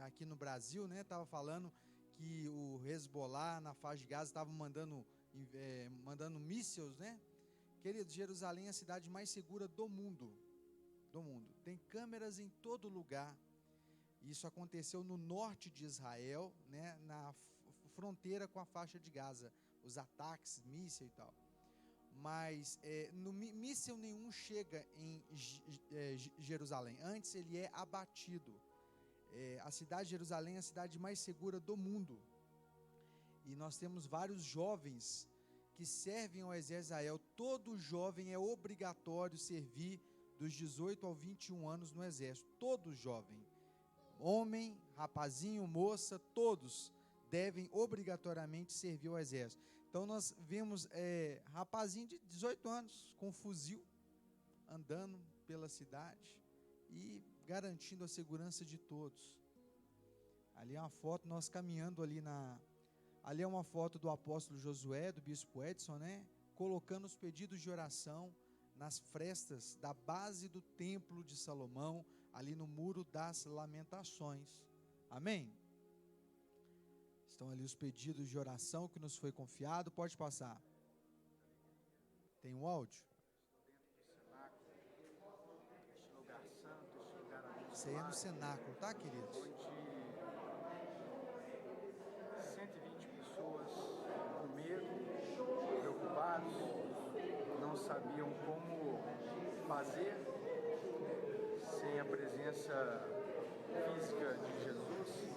aqui no Brasil, né? Estava falando que o Hezbollah na faixa de Gaza estava mandando mísseis, né? Queridos, Jerusalém é a cidade mais segura do mundo. Tem câmeras em todo lugar. Isso aconteceu no norte de Israel, né? Na fronteira com a faixa de Gaza. Os ataques, míssil e tal. Mas míssil nenhum chega em Jerusalém. Antes ele é abatido. A cidade de Jerusalém é a cidade mais segura do mundo. E nós temos vários jovens que servem ao exército de Israel. Todo jovem é obrigatório servir dos 18 aos 21 anos no exército. Todo jovem. Homem, rapazinho, moça, todos devem obrigatoriamente servir ao exército. Então nós vemos rapazinho de 18 anos com fuzil andando pela cidade e garantindo a segurança de todos. Ali é uma foto, nós caminhando ali é uma foto do apóstolo Josué, do bispo Edson, né? Colocando os pedidos de oração nas frestas da base do templo de Salomão, ali no muro das lamentações. Amém? Estão ali os pedidos de oração que nos foi confiado. Pode passar. Tem um áudio? Este lugar santo, este lugar abençoado. Isso aí é no cenáculo, tá, queridos? Onde 120 pessoas com medo, preocupados, não sabiam como fazer sem a presença física de Jesus,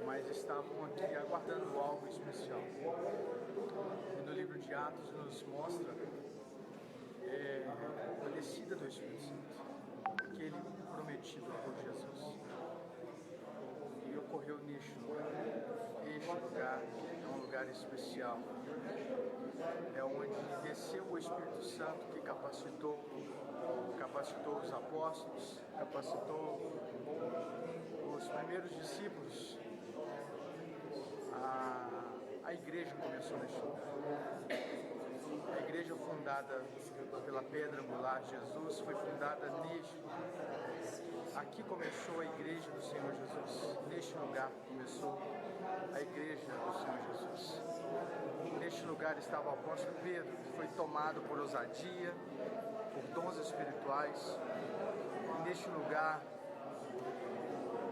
mas estavam aqui aguardando algo especial. E no livro de Atos nos mostra a descida do Espírito Santo, aquele prometido por Jesus. E ocorreu neste lugar. Este lugar é um lugar especial. É onde desceu o Espírito Santo que capacitou os apóstolos, capacitou os primeiros discípulos. A igreja começou neste lugar. A igreja fundada pela pedra angular Jesus foi fundada neste lugar. Aqui começou a igreja do Senhor Jesus. Neste lugar começou a igreja do Senhor Jesus. Neste lugar estava o apóstolo Pedro, que foi tomado por ousadia, por dons espirituais. E neste lugar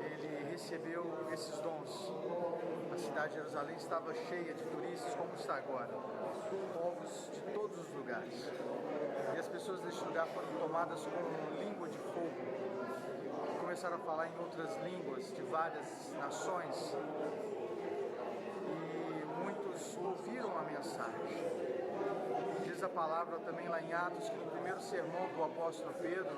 ele recebeu esses dons. A cidade de Jerusalém estava cheia de turistas, como está agora, povos de todos os lugares. E as pessoas deste lugar foram tomadas com língua de fogo. Começaram a falar em outras línguas de várias nações. E muitos ouviram a mensagem. Diz a palavra também lá em Atos que no primeiro sermão do apóstolo Pedro,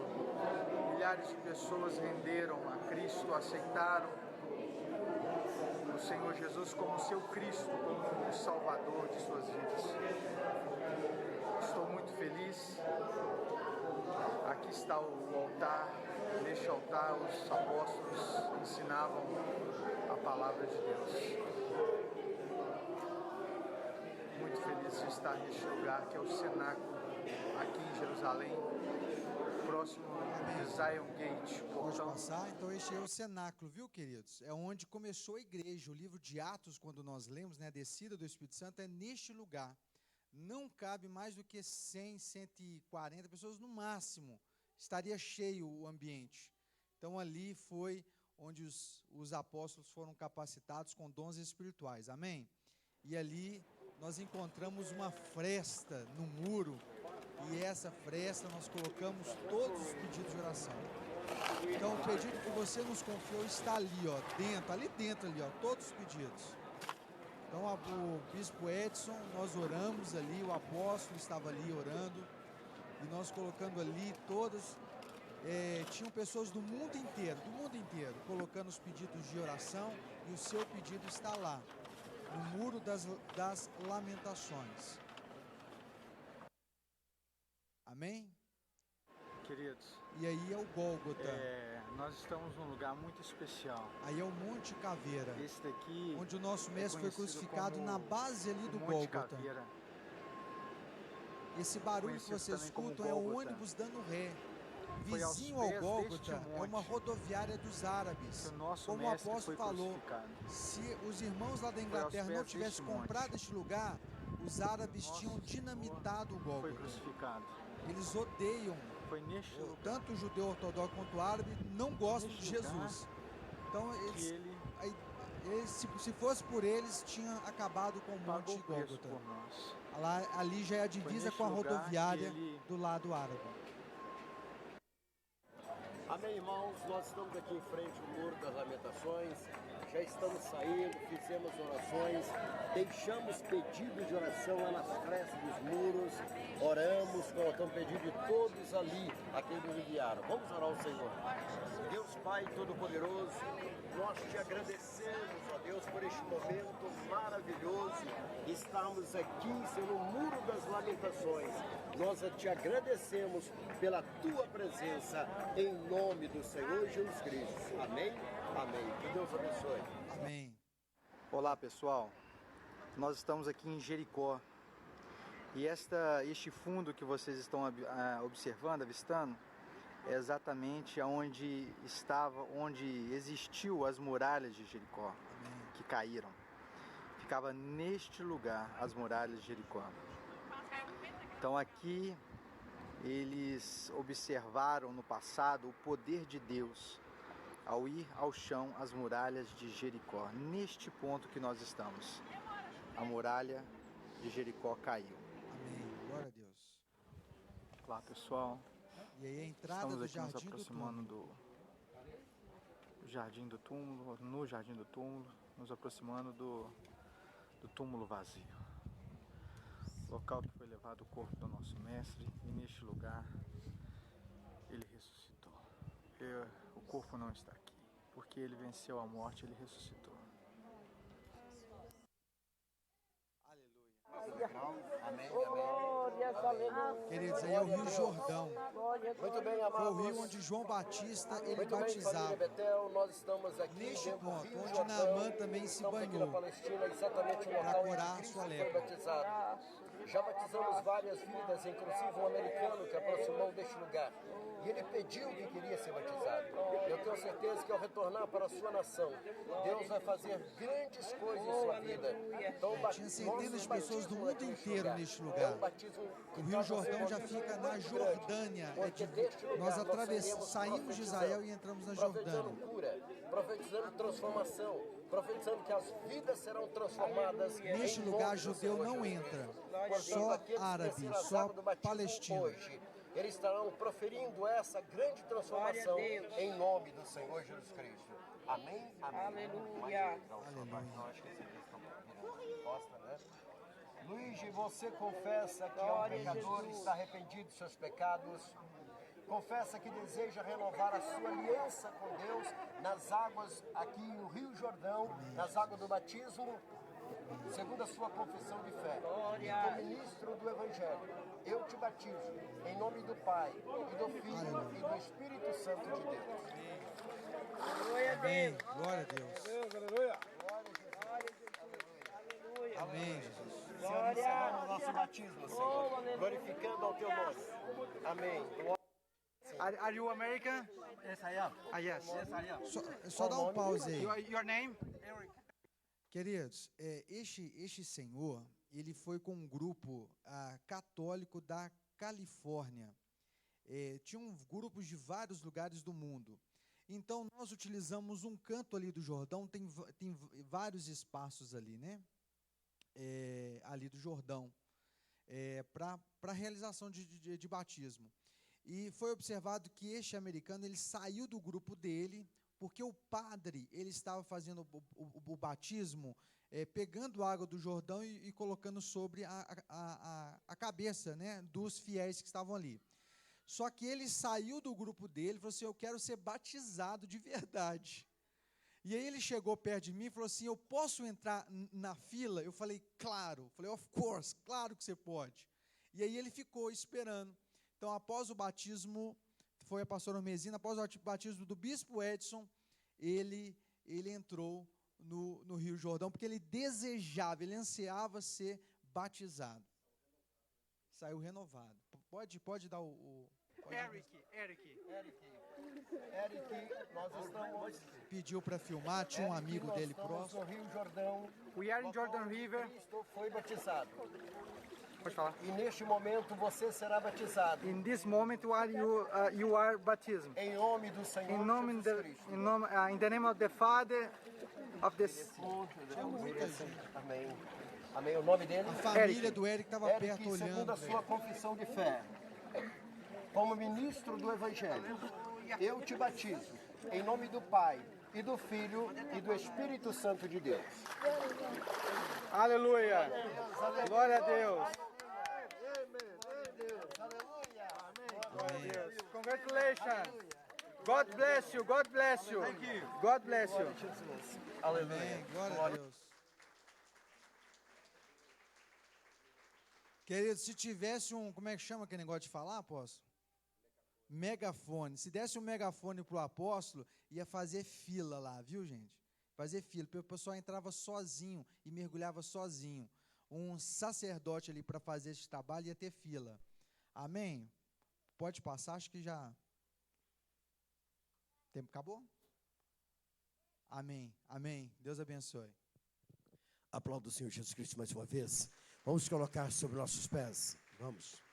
milhares de pessoas renderam a Cristo, aceitaram o Senhor Jesus como seu Cristo, como o Salvador de suas vidas. Estou muito feliz. Aqui está o altar. Neste altar os apóstolos ensinavam a palavra de Deus. Muito feliz de estar neste lugar que é o cenáculo, aqui em Jerusalém, próximo de Zion Gate. Pode passar? Então este é o cenáculo, viu, queridos? É onde começou a igreja. O livro de Atos, quando nós lemos, né, a descida do Espírito Santo, é neste lugar. Não cabe mais do que 100, 140 pessoas no máximo. Estaria cheio o ambiente. Então ali foi onde os apóstolos foram capacitados com dons espirituais. Amém? E ali nós encontramos uma fresta no muro. E essa fresta nós colocamos todos os pedidos de oração. Então, o pedido que você nos confiou está ali, ó, dentro, ali dentro, ali, ó, todos os pedidos. Então, o bispo Edson, nós oramos ali, o apóstolo estava ali orando, e nós colocando ali todas, tinham pessoas do mundo inteiro, colocando os pedidos de oração, e o seu pedido está lá, no Muro das Lamentações. Amém? Queridos, E aí é o Gólgota. nós estamos num lugar muito especial. Aí é o Monte Caveira, Esse daqui onde o nosso mestre foi conhecido crucificado como na base ali do Monte Gólgota. Caveira. Esse barulho que Conhecido vocês também como escutam é o Gólgota. ônibus dando ré. Foi aos Vizinho ao pés Gólgota deste é uma monte rodoviária dos árabes. que o nosso Como o mestre apóstolo foi falou, crucificado. se os irmãos lá da aos Inglaterra não pés tivessem deste monte. comprado este lugar, os árabes Nosso tinham dinamitado o Foi Gólgota. crucificado. Eles odeiam, Foi neste lugar tanto o judeu ortodoxo quanto o árabe, não gostam de Neste lugar Jesus. Então, que ele se fosse por eles, tinha acabado com o Monte pagou o preço Gólgota. por nós. Ali já é a divisa neste com a lugar rodoviária que ele- do lado árabe. Amém, irmãos? Nós estamos aqui em frente ao Muro das Lamentações, já estamos saindo, fizemos orações, deixamos pedido de oração lá nas frestas dos muros, oramos, colocamos pedido de todos ali, aqueles que nos enviaram. Vamos orar ao Senhor. Deus Pai Todo-Poderoso, nós te agradecemos, ó Deus, por este momento maravilhoso, estarmos aqui, Senhor, no Muro das Lamentações. Nós te agradecemos pela tua presença, em nome do Senhor Jesus Cristo. Amém? Amém. Que Deus abençoe. Amém. Olá pessoal, nós estamos aqui em Jericó e este fundo que vocês estão observando, avistando, é exatamente onde existiu as muralhas de Jericó, que caíram. Ficava neste lugar as muralhas de Jericó. Então aqui eles observaram no passado o poder de Deus ao ir ao chão as muralhas de Jericó. Neste ponto que nós estamos, a muralha de Jericó caiu. Amém. Glória a Deus. Olá pessoal, E aí a entrada estamos do aqui nos Jardim do aproximando Túmulo. do Jardim do Túmulo, no Jardim do Túmulo, nos aproximando do túmulo vazio. Local que foi levado o corpo do nosso mestre, e neste lugar ele ressuscitou. O corpo não está aqui, porque ele venceu a morte, ele ressuscitou. Queridos, aí é o Rio Jordão. Muito bem, Foi o amados. rio onde João Batista ele Muito bem, batizava. família Betel, nós estamos aqui Neste dentro do ponto, Rio onde Jordão. Naamã também se Estamos aqui banhou na Palestina, exatamente no para local curar onde a Cristo sua foi lepra. batizado. Já batizamos várias vidas, inclusive um americano que aproximou deste lugar. E ele pediu que queria ser batizado. Eu tenho certeza que ao retornar para a sua nação, Deus vai fazer grandes coisas em sua vida. Então, Tinha centenas de pessoas do mundo inteiro neste É lugar. um batismo que O Rio traz Jordão já simbolismo fica na muito Jordânia. grande, porque deste lugar Nós sairemos saímos de Israel e entramos na profetizando Jordânia. cura, profetizando transformação, profetizando que as vidas serão transformadas. Neste em lugar nome do judeu Senhor não Jesus entra, Cristo. Portanto, só aqueles que árabe, desceram as só águas do batismo palestino. hoje, eles estarão proferindo essa grande transformação em nome do Senhor Jesus Cristo. Amém? Amém. Aleluia. Luigi, você confessa que é um pecador e está arrependido dos seus pecados. Confessa que deseja renovar a sua aliança com Deus nas águas aqui no Rio Jordão, nas águas do batismo, segundo a sua confissão de fé. E como ministro do Evangelho, eu te batizo em nome do Pai, e do Filho e do Espírito Santo de Deus. Amém. Glória a Deus. Amém, Jesus. Senhor, encerramos o nosso batismo, Senhor, glorificando ao teu nome. Amém. Are you American? Yes, I am. Yes. Só dá um pause aí. Your name? Queridos, este senhor, ele foi com um grupo católico da Califórnia. Tinham grupos de vários lugares do mundo. Então, nós utilizamos um canto ali do Jordão, tem vários espaços ali, né? Ali do Jordão, para a realização de batismo. E foi observado que este americano, ele saiu do grupo dele, porque o padre, ele estava fazendo o batismo, pegando água do Jordão e colocando sobre a cabeça, né, dos fiéis que estavam ali. Só que ele saiu do grupo dele e falou assim, eu quero ser batizado de verdade. E aí ele chegou perto de mim e falou assim, eu posso entrar na fila? Eu falei, claro. Eu falei, of course, claro que você pode. E aí ele ficou esperando. Então, após o batismo, foi a pastora Mesina, após o batismo do bispo Edson, ele entrou no Rio Jordão, porque ele desejava, ele ansiava ser batizado. Saiu renovado. Pode dar o Eric, nós estamos... Pediu para filmar, tinha um amigo dele próximo. No Rio Jordão. We are in Jordan River. Cristo foi batizado. Pode falar. E neste momento você será batizado. In this moment, you are baptized. Em nome do Senhor Jesus Cristo. In the name of the Father, of the Amém. Amém. O nome dele? A família do Eric estava perto olhando. Segundo a sua confissão de fé, como ministro do Evangelho, eu te batizo em nome do Pai e do Filho e do Espírito Santo de Deus. Aleluia. Glória a Deus. Congratulations. God bless you. God bless you. God bless you. Aleluia. Amém, glória a Deus. Querido, se tivesse como é que chama aquele negócio de falar, apóstolo? Megafone. Se desse um megafone para o apóstolo, ia fazer fila lá, viu, gente? Fazer fila. O pessoal entrava sozinho e mergulhava sozinho. Um sacerdote ali para fazer esse trabalho ia ter fila. Amém? Pode passar, acho que já... Tempo acabou? Amém, amém. Deus abençoe. Aplauda o Senhor Jesus Cristo mais uma vez. Vamos colocar sobre nossos pés. Vamos.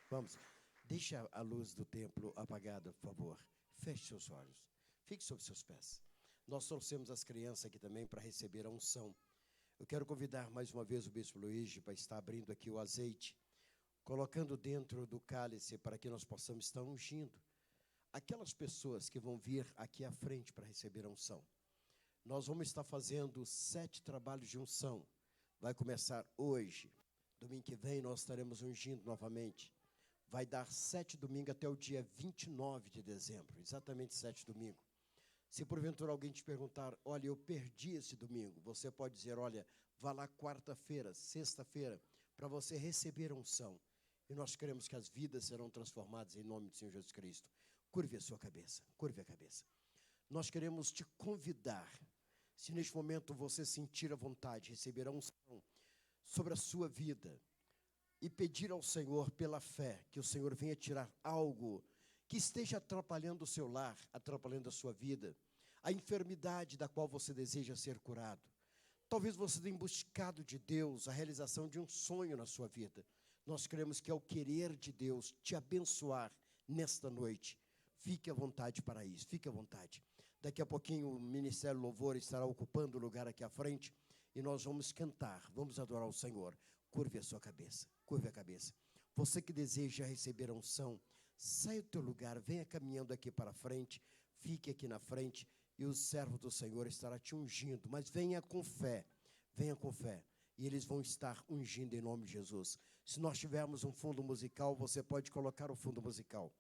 Deixa a luz do templo apagada, por favor. Feche seus olhos. Fique sobre seus pés. Nós trouxemos as crianças aqui também para receber a unção. Eu quero convidar mais uma vez o Bispo Luigi para estar abrindo aqui o azeite, colocando dentro do cálice para que nós possamos estar ungindo aquelas pessoas que vão vir aqui à frente para receber a unção. Nós vamos estar fazendo 7 trabalhos de unção. Vai começar hoje. Domingo que vem nós estaremos ungindo novamente. Vai dar 7 domingos até o dia 29 de dezembro. Exatamente 7 domingos. Se porventura alguém te perguntar, olha, eu perdi esse domingo, você pode dizer, olha, vá lá quarta-feira, sexta-feira, para você receber a unção. E nós queremos que as vidas serão transformadas em nome do Senhor Jesus Cristo. Curve a sua cabeça, curve a cabeça. Nós queremos te convidar, se neste momento você sentir a vontade de receber a unção sobre a sua vida e pedir ao Senhor pela fé, que o Senhor venha tirar algo que esteja atrapalhando o seu lar, atrapalhando a sua vida, a enfermidade da qual você deseja ser curado. Talvez você tenha buscado de Deus a realização de um sonho na sua vida. Nós queremos que é o querer de Deus te abençoar nesta noite. Fique à vontade para isso, fique à vontade. Daqui a pouquinho o Ministério Louvor estará ocupando o lugar aqui à frente e nós vamos cantar, vamos adorar o Senhor. Curve a sua cabeça, curve a cabeça. Você que deseja receber a unção, saia do teu lugar, venha caminhando aqui para frente, fique aqui na frente e o servo do Senhor estará te ungindo, mas venha com fé, e eles vão estar ungindo em nome de Jesus. Se nós tivermos um fundo musical, você pode colocar o fundo musical,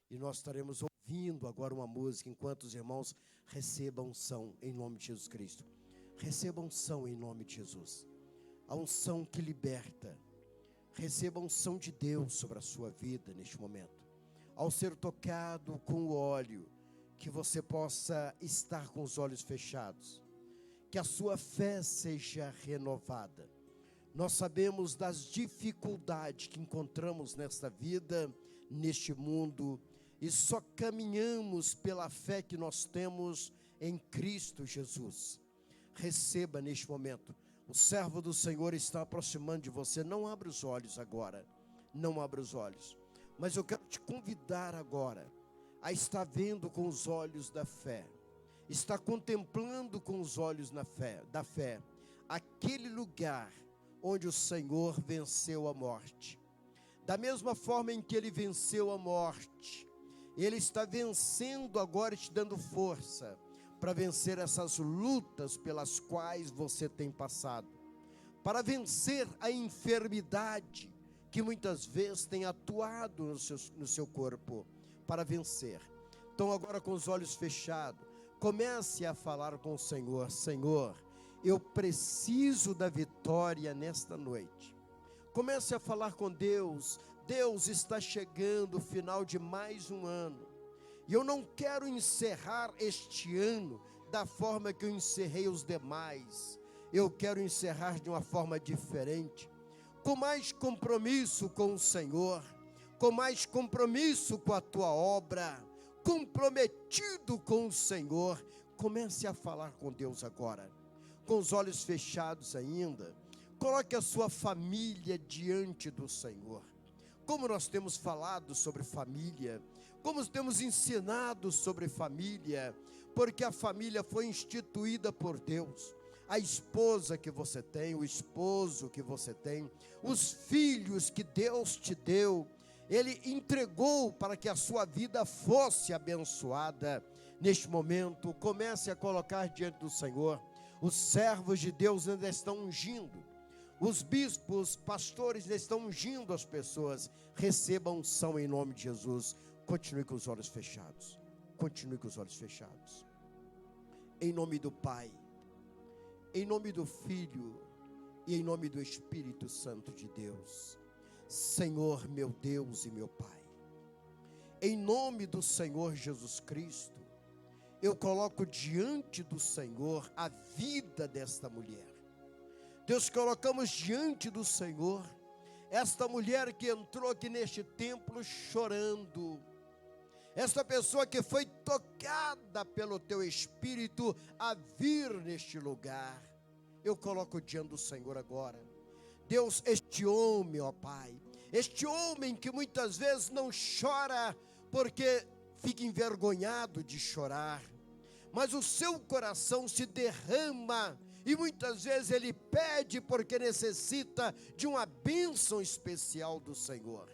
e nós estaremos ouvindo agora uma música, enquanto os irmãos recebam unção em nome de Jesus Cristo. Receba unção em nome de Jesus, a unção que liberta. Receba a unção de Deus sobre a sua vida neste momento. Ao ser tocado com o óleo, que você possa estar com os olhos fechados, que a sua fé seja renovada. Nós sabemos das dificuldades que encontramos nesta vida, neste mundo, e só caminhamos pela fé que nós temos em Cristo Jesus. Receba neste momento. O servo do Senhor está aproximando de você. Não abra os olhos agora. Não abra os olhos. Mas eu quero te convidar agora a estar vendo com os olhos da fé. Está contemplando com os olhos da fé. Aquele lugar onde o Senhor venceu a morte. Da mesma forma em que Ele venceu a morte, Ele está vencendo agora e te dando força para vencer essas lutas pelas quais você tem passado, para vencer a enfermidade que muitas vezes tem atuado no seu corpo, para vencer. Então agora, com os olhos fechados, comece a falar com o Senhor: Senhor, eu preciso da vitória nesta noite. Comece a falar com Deus. Deus, está chegando o final de mais um ano, e eu não quero encerrar este ano da forma que eu encerrei os demais. Eu quero encerrar de uma forma diferente, com mais compromisso com o Senhor, com mais compromisso com a tua obra, comprometido com o Senhor. Comece a falar com Deus agora, com os olhos fechados ainda. Coloque a sua família diante do Senhor. Como nós temos falado sobre família, como temos ensinado sobre família, porque a família foi instituída por Deus. A esposa que você tem, o esposo que você tem, os filhos que Deus te deu, Ele entregou para que a sua vida fosse abençoada. Neste momento, comece a colocar diante do Senhor. Os servos de Deus ainda estão ungindo. Os bispos, pastores estão ungindo as pessoas. Receba a unção em nome de Jesus. Continue com os olhos fechados. Continue com os olhos fechados. Em nome do Pai, em nome do Filho e em nome do Espírito Santo de Deus. Senhor, meu Deus e meu Pai, em nome do Senhor Jesus Cristo, eu coloco diante do Senhor a vida desta mulher. Deus, colocamos diante do Senhor esta mulher que entrou aqui neste templo chorando, esta pessoa que foi tocada pelo teu Espírito a vir neste lugar. Eu coloco diante do Senhor agora, Deus, este homem, ó Pai, este homem que muitas vezes não chora porque fica envergonhado de chorar, mas o seu coração se derrama e muitas vezes ele pede porque necessita de uma bênção especial do Senhor.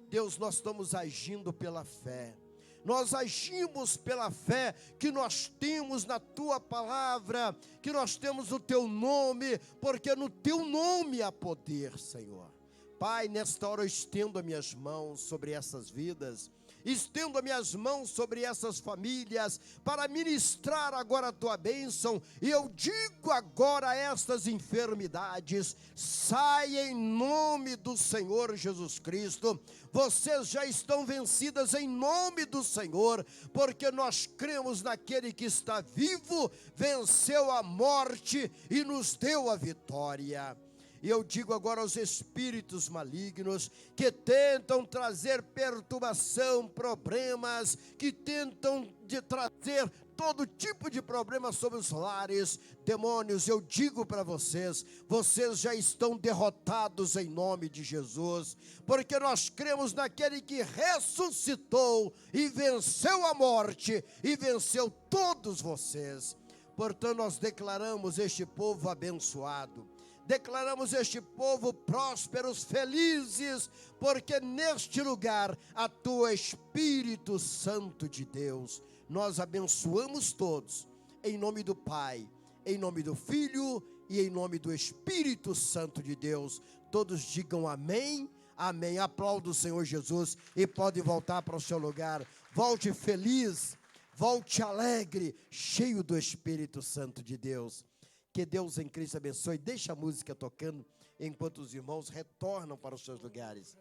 Deus, nós estamos agindo pela fé. Nós agimos pela fé que nós temos na Tua palavra, que nós temos no Teu nome, porque no Teu nome há poder, Senhor. Pai, nesta hora eu estendo as minhas mãos sobre essas vidas, estendo as minhas mãos sobre essas famílias, para ministrar agora a Tua bênção, e eu digo agora a estas enfermidades: saia em nome do Senhor Jesus Cristo. Vocês já estão vencidas em nome do Senhor, porque nós cremos naquele que está vivo, venceu a morte e nos deu a vitória. E eu digo agora aos espíritos malignos que tentam trazer perturbação, problemas, que tentam trazer todo tipo de problema sobre os lares, demônios, eu digo para vocês, vocês já estão derrotados em nome de Jesus, porque nós cremos naquele que ressuscitou e venceu a morte e venceu todos vocês. Portanto, nós declaramos este povo abençoado. Declaramos este povo prósperos, felizes, porque neste lugar atua Espírito Santo de Deus. Nós abençoamos todos, em nome do Pai, em nome do Filho e em nome do Espírito Santo de Deus. Todos digam amém, amém. Aplauda o Senhor Jesus e pode voltar para o seu lugar. Volte feliz, volte alegre, cheio do Espírito Santo de Deus. Que Deus em Cristo abençoe. Deixa a música tocando enquanto os irmãos retornam para os seus lugares.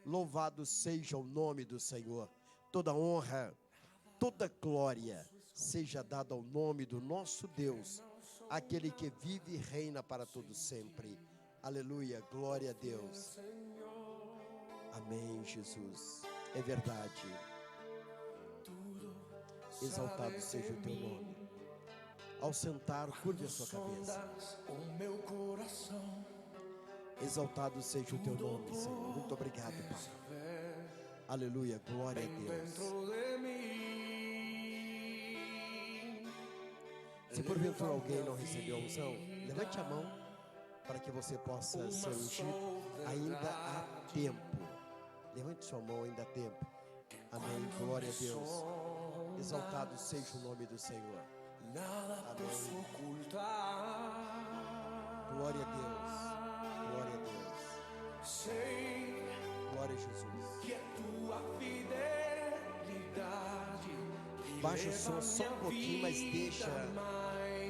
Louvado seja o nome do Senhor. Toda honra, toda glória seja dada ao nome do nosso Deus, aquele que vive e reina para todo sempre. Aleluia, glória a Deus. Amém, Jesus. É verdade. Exaltado seja o teu nome. Ao sentar, curve a sua cabeça. Exaltado seja o teu nome, Senhor. Muito obrigado, Pai. Aleluia, glória a Deus. Se porventura alguém não recebeu a unção, levante a mão para que você possa ser ungido. Ainda há tempo. Levante sua mão, ainda há tempo. Amém. Glória a Deus. Exaltado seja o nome do Senhor. Nada posso ocultar. Glória a Deus. Glória a Deus. Sei Glória a Jesus. que é tua fidelidade. Baixa o som só um pouquinho, mas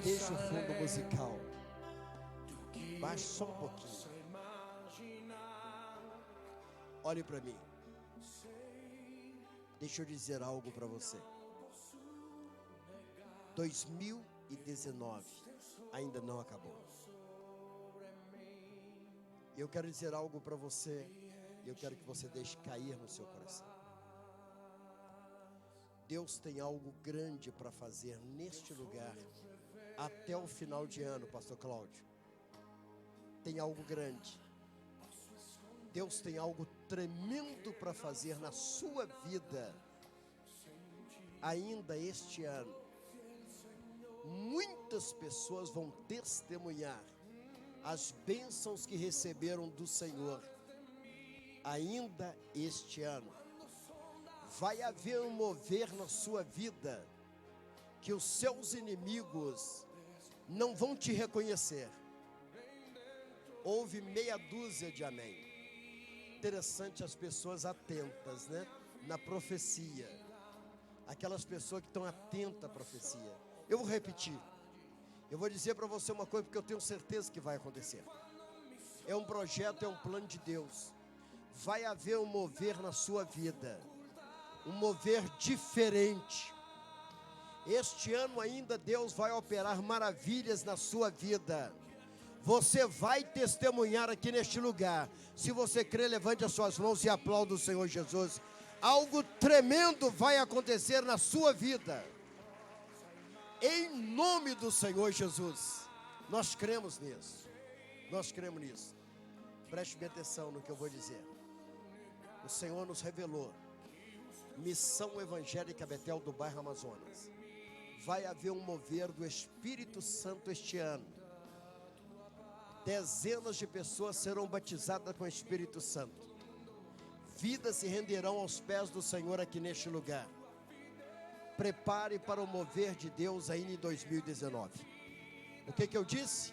deixa o fundo musical. Baixa só um pouquinho. Olhe para mim. Deixa eu dizer algo para você. 2019 ainda não acabou. Eu quero dizer algo para você. E eu quero que você deixe cair no seu coração. Deus tem algo grande para fazer neste lugar até o final de ano, pastor Cláudio. Tem algo grande. Deus tem algo tremendo para fazer na sua vida ainda este ano. Muitas pessoas vão testemunhar as bênçãos que receberam do Senhor ainda este ano. Vai haver um mover na sua vida que os seus inimigos não vão te reconhecer. Houve meia dúzia de amém. Interessante as pessoas atentas, né? Na profecia. Aquelas pessoas que estão atentas à profecia. Eu vou repetir. Eu vou dizer para você uma coisa porque eu tenho certeza que vai acontecer. É um projeto, é um plano de Deus. Vai haver um mover na sua vida. Um mover diferente. Este ano ainda Deus vai operar maravilhas na sua vida. Você vai testemunhar aqui neste lugar. Se você crê, levante as suas mãos e aplaude o Senhor Jesus. Algo tremendo vai acontecer na sua vida. Em nome do Senhor Jesus. Nós cremos nisso. Nós cremos nisso. Preste bem atenção no que eu vou dizer. O Senhor nos revelou. Missão Evangélica Betel do bairro Amazonas. Vai haver um mover do Espírito Santo este ano. Dezenas de pessoas serão batizadas com o Espírito Santo. Vidas se renderão aos pés do Senhor aqui neste lugar. Prepare para o mover de Deus ainda em 2019. O que eu disse?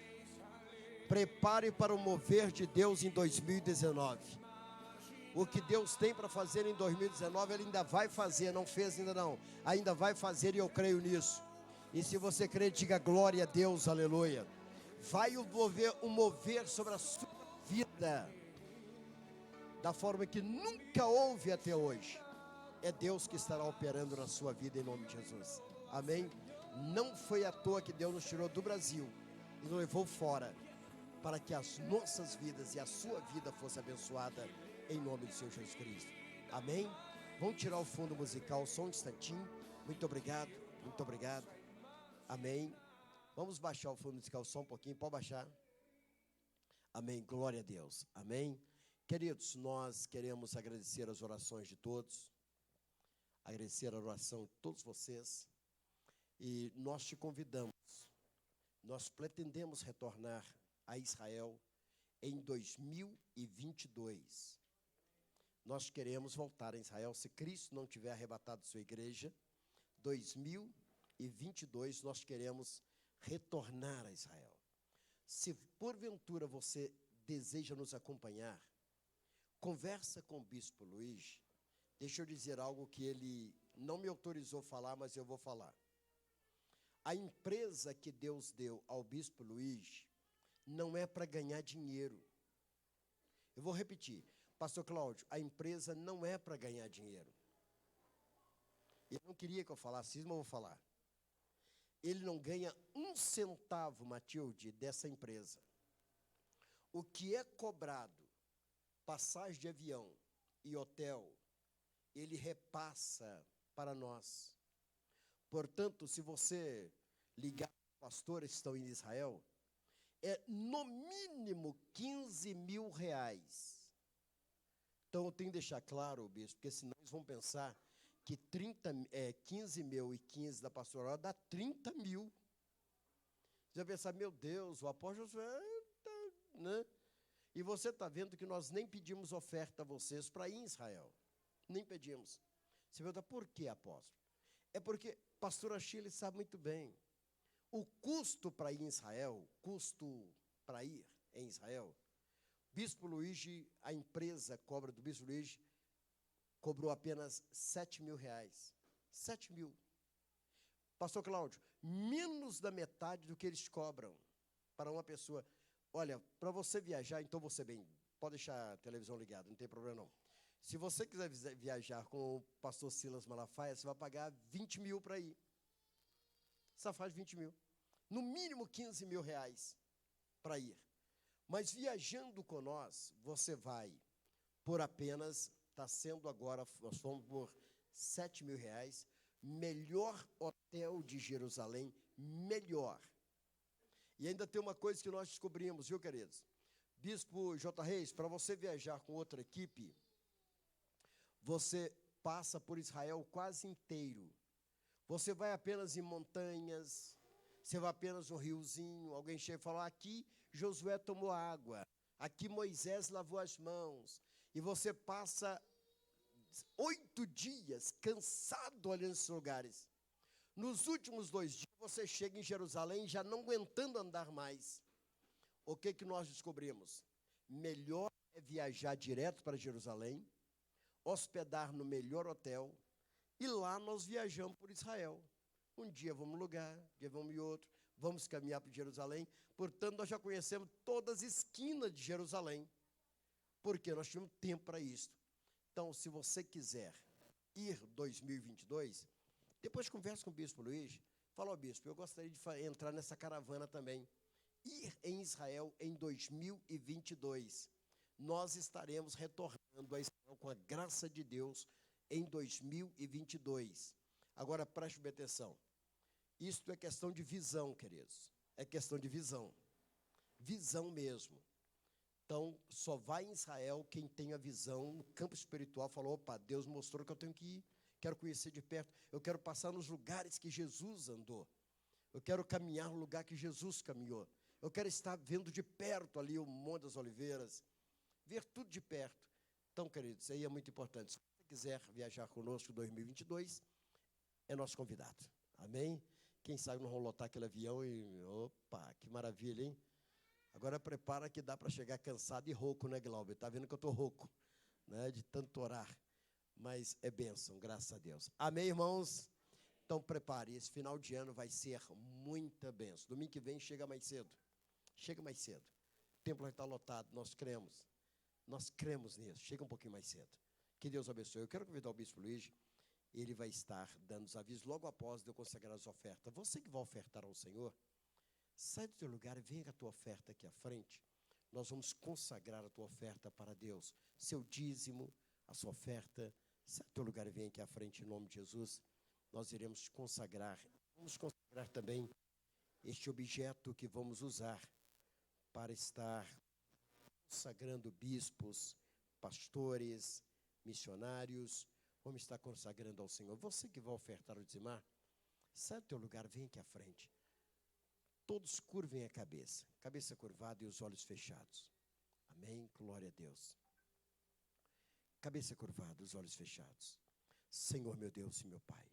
Prepare para o mover de Deus em 2019. O que Deus tem para fazer em 2019, Ele ainda vai fazer, não fez ainda não. Ainda vai fazer e eu creio nisso. E se você crê, diga glória a Deus, aleluia. Vai um mover sobre a sua vida, da forma que nunca houve até hoje. É Deus que estará operando na sua vida em nome de Jesus. Amém? Não foi à toa que Deus nos tirou do Brasil e nos levou fora, para que as nossas vidas e a sua vida fosse abençoada em nome do Senhor Jesus Cristo. Amém? Vamos tirar o fundo musical só um instantinho. Muito obrigado, muito obrigado. Amém. Vamos baixar o fundo musical só um pouquinho, pode baixar. Amém, glória a Deus. Amém. Queridos, nós queremos agradecer as orações de todos. Agradecer a oração de todos vocês. E nós te convidamos. Nós pretendemos retornar a Israel em 2022. Nós queremos voltar a Israel, se Cristo não tiver arrebatado sua igreja. 2022 nós queremos retornar a Israel. Se porventura você deseja nos acompanhar, conversa com o Bispo Luiz. Deixa eu dizer algo que ele não me autorizou a falar, mas eu vou falar. A empresa que Deus deu ao Bispo Luiz não é para ganhar dinheiro. Eu vou repetir. Pastor Cláudio, a empresa não é para ganhar dinheiro. Ele não queria que eu falasse isso, mas eu vou falar. Ele não ganha um centavo, Matilde, dessa empresa. O que é cobrado, passagem de avião e hotel, ele repassa para nós. Portanto, se você ligar, pastores que estão em Israel, é no mínimo 15 mil reais. Então, eu tenho que deixar claro, bispo, porque senão eles vão pensar que 15 mil e 15 da pastoral dá 30 mil. Você vai pensar, meu Deus, o apóstolo, né? E você está vendo que nós nem pedimos oferta a vocês para ir em Israel. Nem pedimos. Você pergunta, por que, apóstolo? É porque pastor Achille sabe muito bem. O custo para ir em Israel, Bispo Luigi, a empresa cobra do Bispo Luigi, cobrou apenas 7 mil reais. 7 mil. Pastor Cláudio, menos da metade do que eles cobram para uma pessoa. Olha, para você viajar, então você bem, pode deixar a televisão ligada, não tem problema não. Se você quiser viajar com o pastor Silas Malafaia, você vai pagar 20 mil para ir. Só faz 20 mil. No mínimo 15 mil reais para ir. Mas viajando com nós, você vai por apenas, está sendo agora, nós fomos por 7 mil reais, melhor hotel de Jerusalém, melhor. E ainda tem uma coisa que nós descobrimos, viu, queridos? Bispo J. Reis, para você viajar com outra equipe, você passa por Israel quase inteiro. Você vai apenas em montanhas, você vai apenas no riozinho, alguém chega e fala, aqui Josué tomou água, aqui Moisés lavou as mãos, e você passa 8 dias cansado olhando esses lugares. Nos últimos 2 dias, você chega em Jerusalém já não aguentando andar mais. O que nós descobrimos? Melhor é viajar direto para Jerusalém, hospedar no melhor hotel, e lá nós viajamos por Israel. Um dia vamos num lugar, um dia vamos em outro, vamos caminhar para Jerusalém. Portanto, nós já conhecemos todas as esquinas de Jerusalém, porque nós tínhamos tempo para isso. Então, se você quiser ir 2022, depois conversa com o Bispo Luiz, fala, bispo, eu gostaria de entrar nessa caravana também. Ir em Israel em 2022. Nós estaremos retornando a Israel com a graça de Deus em 2022. Agora, preste bem atenção. Isto é questão de visão, queridos. É questão de visão. Visão mesmo. Então, só vai em Israel quem tem a visão no campo espiritual. Falou, opa, Deus mostrou que eu tenho que ir. Quero conhecer de perto. Eu quero passar nos lugares que Jesus andou. Eu quero caminhar no lugar que Jesus caminhou. Eu quero estar vendo de perto ali o Monte das Oliveiras. Ver tudo de perto. Então, queridos, isso aí é muito importante. Se você quiser viajar conosco em 2022, é nosso convidado. Amém? Quem sabe não vamos lotar aquele avião e... Opa, que maravilha, hein? Agora prepara que dá para chegar cansado e rouco, né, Glauber? Está vendo que eu estou rouco, né, de tanto orar. Mas é bênção, graças a Deus. Amém, irmãos? Então prepare, esse final de ano vai ser muita bênção. Domingo que vem chega mais cedo. Chega mais cedo. O templo vai estar lotado, nós cremos. Nós cremos nisso. Chega um pouquinho mais cedo. Que Deus abençoe. Eu quero convidar o Bispo Luiz. Ele vai estar dando os avisos logo após eu consagrar as ofertas. Você que vai ofertar ao Senhor, sai do teu lugar e venha com a tua oferta aqui à frente. Nós vamos consagrar a tua oferta para Deus. Seu dízimo, a sua oferta. Sai do teu lugar e venha aqui à frente em nome de Jesus. Nós iremos consagrar. Vamos consagrar também este objeto que vamos usar para estar consagrando bispos, pastores, missionários. Vamos estar consagrando ao Senhor. Você que vai ofertar ou dizimar, sai do teu lugar, vem aqui à frente. Todos curvem a cabeça curvada e os olhos fechados. Amém? Glória a Deus. Cabeça curvada, os olhos fechados. Senhor, meu Deus e meu Pai,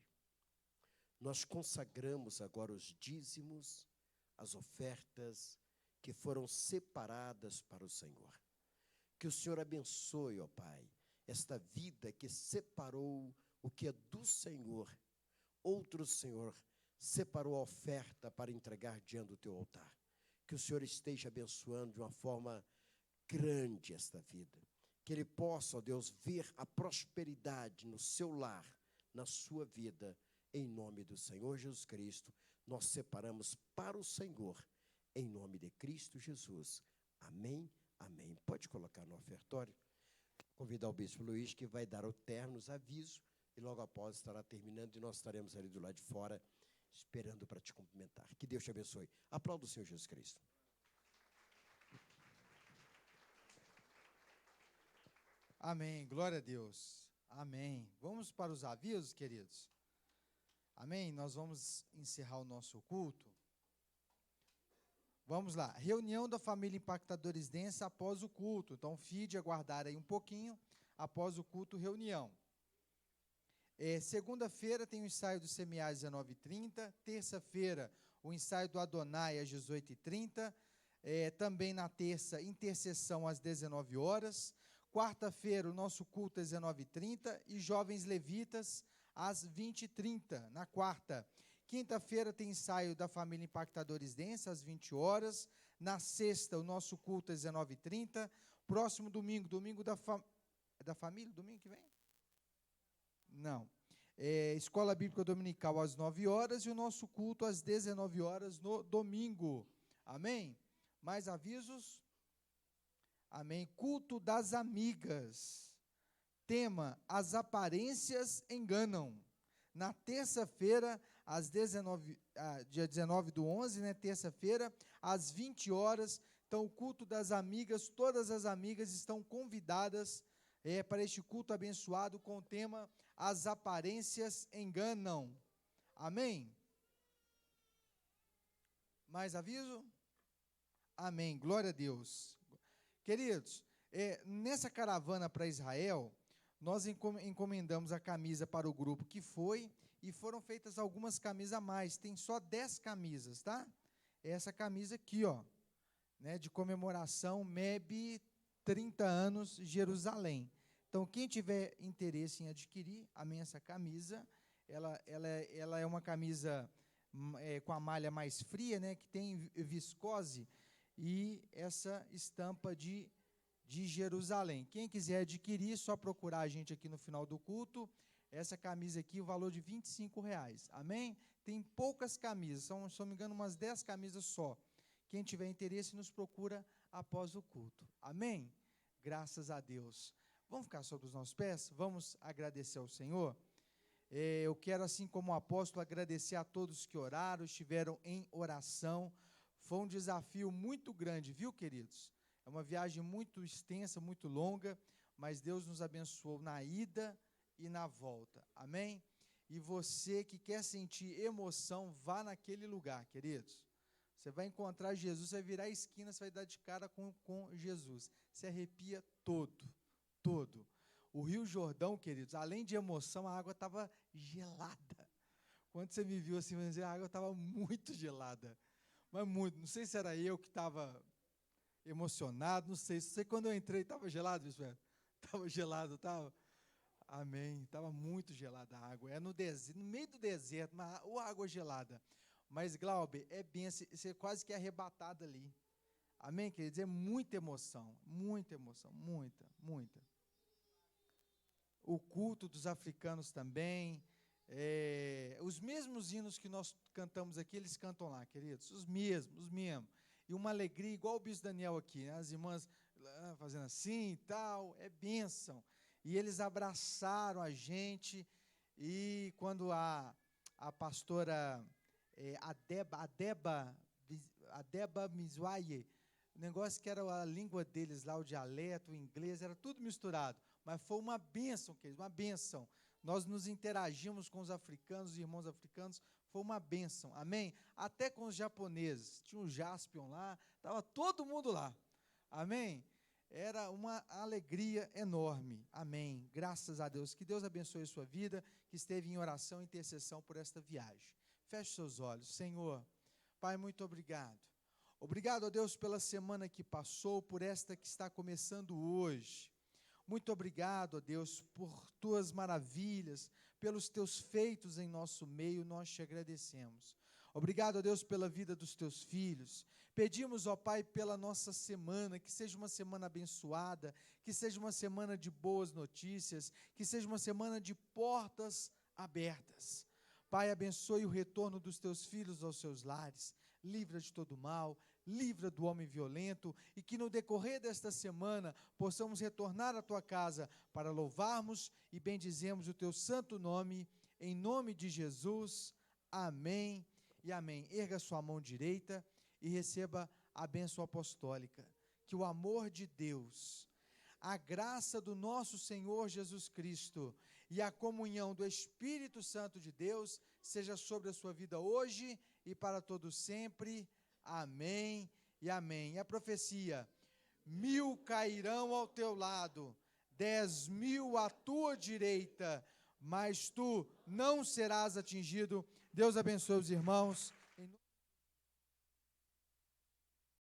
nós consagramos agora os dízimos, as ofertas que foram separadas para o Senhor. Que o Senhor abençoe, ó Pai, esta vida que separou o que é do Senhor. Outro Senhor separou a oferta para entregar diante do teu altar. Que o Senhor esteja abençoando de uma forma grande esta vida. Que Ele possa, ó Deus, ver a prosperidade no seu lar, na sua vida. Em nome do Senhor Jesus Cristo, nós separamos para o Senhor, em nome de Cristo Jesus. Amém, amém. Pode colocar no ofertório. Convidar o Bispo Luiz, que vai dar o terno, os avisos, e logo após estará terminando, e nós estaremos ali do lado de fora, esperando para te cumprimentar. Que Deus te abençoe. Aplauda o Senhor Jesus Cristo. Amém, glória a Deus. Amém. Vamos para os avisos, queridos. Amém? Nós vamos encerrar o nosso culto. Vamos lá. Reunião da família Impactadores Densa após o culto. Então, fie de aguardar aí um pouquinho. Após o culto, reunião. Segunda-feira tem o ensaio do Semear às 19h30. Terça-feira, o ensaio do Adonai às 18h30. Também na terça, intercessão às 19 horas. Quarta-feira, o nosso culto às 19h30. E jovens levitas às 20h30, na quarta. Quinta-feira tem ensaio da família Impactadores Densa às 20 horas. Na sexta, o nosso culto às 19h30. Próximo domingo, domingo da família, domingo que vem? Não. Escola Bíblica Dominical às 9 horas e o nosso culto às 19 horas no domingo. Amém? Mais avisos? Amém. Culto das amigas. Tema: as aparências enganam. Na terça-feira, dia 19/11, né, terça-feira, às 20 horas. Então, o culto das amigas, todas as amigas estão convidadas para este culto abençoado com o tema: as aparências enganam. Amém? Mais aviso? Amém. Glória a Deus. Queridos, nessa caravana para Israel, nós encomendamos a camisa para o grupo que foi, e foram feitas algumas camisas a mais. Tem só 10 camisas, tá? Essa camisa aqui, ó, né, de comemoração MEB 30 anos Jerusalém. Então, quem tiver interesse em adquirir, amém, essa camisa, ela é uma camisa com a malha mais fria, né, que tem viscose, e essa estampa de Jerusalém. Quem quiser adquirir, só procurar a gente aqui no final do culto. Essa camisa aqui, o valor de R$25, amém? Tem poucas camisas, são, se não me engano, umas 10 camisas só. Quem tiver interesse, nos procura após o culto, amém? Graças a Deus. Vamos ficar sobre os nossos pés? Vamos agradecer ao Senhor? Eu quero, assim como o apóstolo, agradecer a todos que oraram, estiveram em oração. Foi um desafio muito grande, viu, queridos? É uma viagem muito extensa, muito longa, mas Deus nos abençoou na ida e na volta, amém? E você que quer sentir emoção, vá naquele lugar, queridos. Você vai encontrar Jesus, você vai virar a esquina, você vai dar de cara com Jesus. Se arrepia todo. O Rio Jordão, queridos, além de emoção, a água estava gelada. Quando você me viu assim, a água estava muito gelada. Mas muito, não sei se era eu que estava emocionado, não sei quando eu entrei, estava gelado, bispo? Estava gelado, estava? Amém, estava muito gelada a água, no meio do deserto, mas água gelada. Mas, Glauber, é bem, você quase que é arrebatado ali. Amém, queridos? É muita emoção, muita. O culto dos africanos também, os mesmos hinos que nós cantamos aqui, eles cantam lá, queridos, os mesmos. E uma alegria, igual o bispo Daniel aqui, né? As irmãs fazendo assim e tal, é bênção. E eles abraçaram a gente, e quando a pastora Adeba Mizwaye, o negócio que era a língua deles lá, o dialeto, o inglês, era tudo misturado, mas foi uma bênção, queridos, uma bênção. Nós nos interagimos com os africanos, os irmãos africanos, foi uma bênção, amém? Até com os japoneses, tinha o Jaspion lá, estava todo mundo lá, amém? Era uma alegria enorme, amém? Graças a Deus, que Deus abençoe a sua vida, que esteve em oração e intercessão por esta viagem. Feche seus olhos. Senhor, Pai, muito obrigado. Obrigado, ó Deus, pela semana que passou, por esta que está começando hoje. Muito obrigado, ó Deus, por tuas maravilhas, pelos teus feitos em nosso meio, nós te agradecemos. Obrigado, ó Deus, pela vida dos teus filhos. Pedimos, ó Pai, pela nossa semana, que seja uma semana abençoada, que seja uma semana de boas notícias, que seja uma semana de portas abertas. Pai, abençoe o retorno dos teus filhos aos seus lares, livra de todo mal, livra do homem violento, e que no decorrer desta semana possamos retornar à tua casa para louvarmos e bendizemos o teu santo nome, em nome de Jesus, amém e amém. Erga sua mão direita e receba a bênção apostólica. Que o amor de Deus, a graça do nosso Senhor Jesus Cristo e a comunhão do Espírito Santo de Deus seja sobre a sua vida hoje e para todo sempre. Amém e amém. E a profecia: 1000 cairão ao teu lado, 10.000 à tua direita, mas tu não serás atingido. Deus abençoe os irmãos.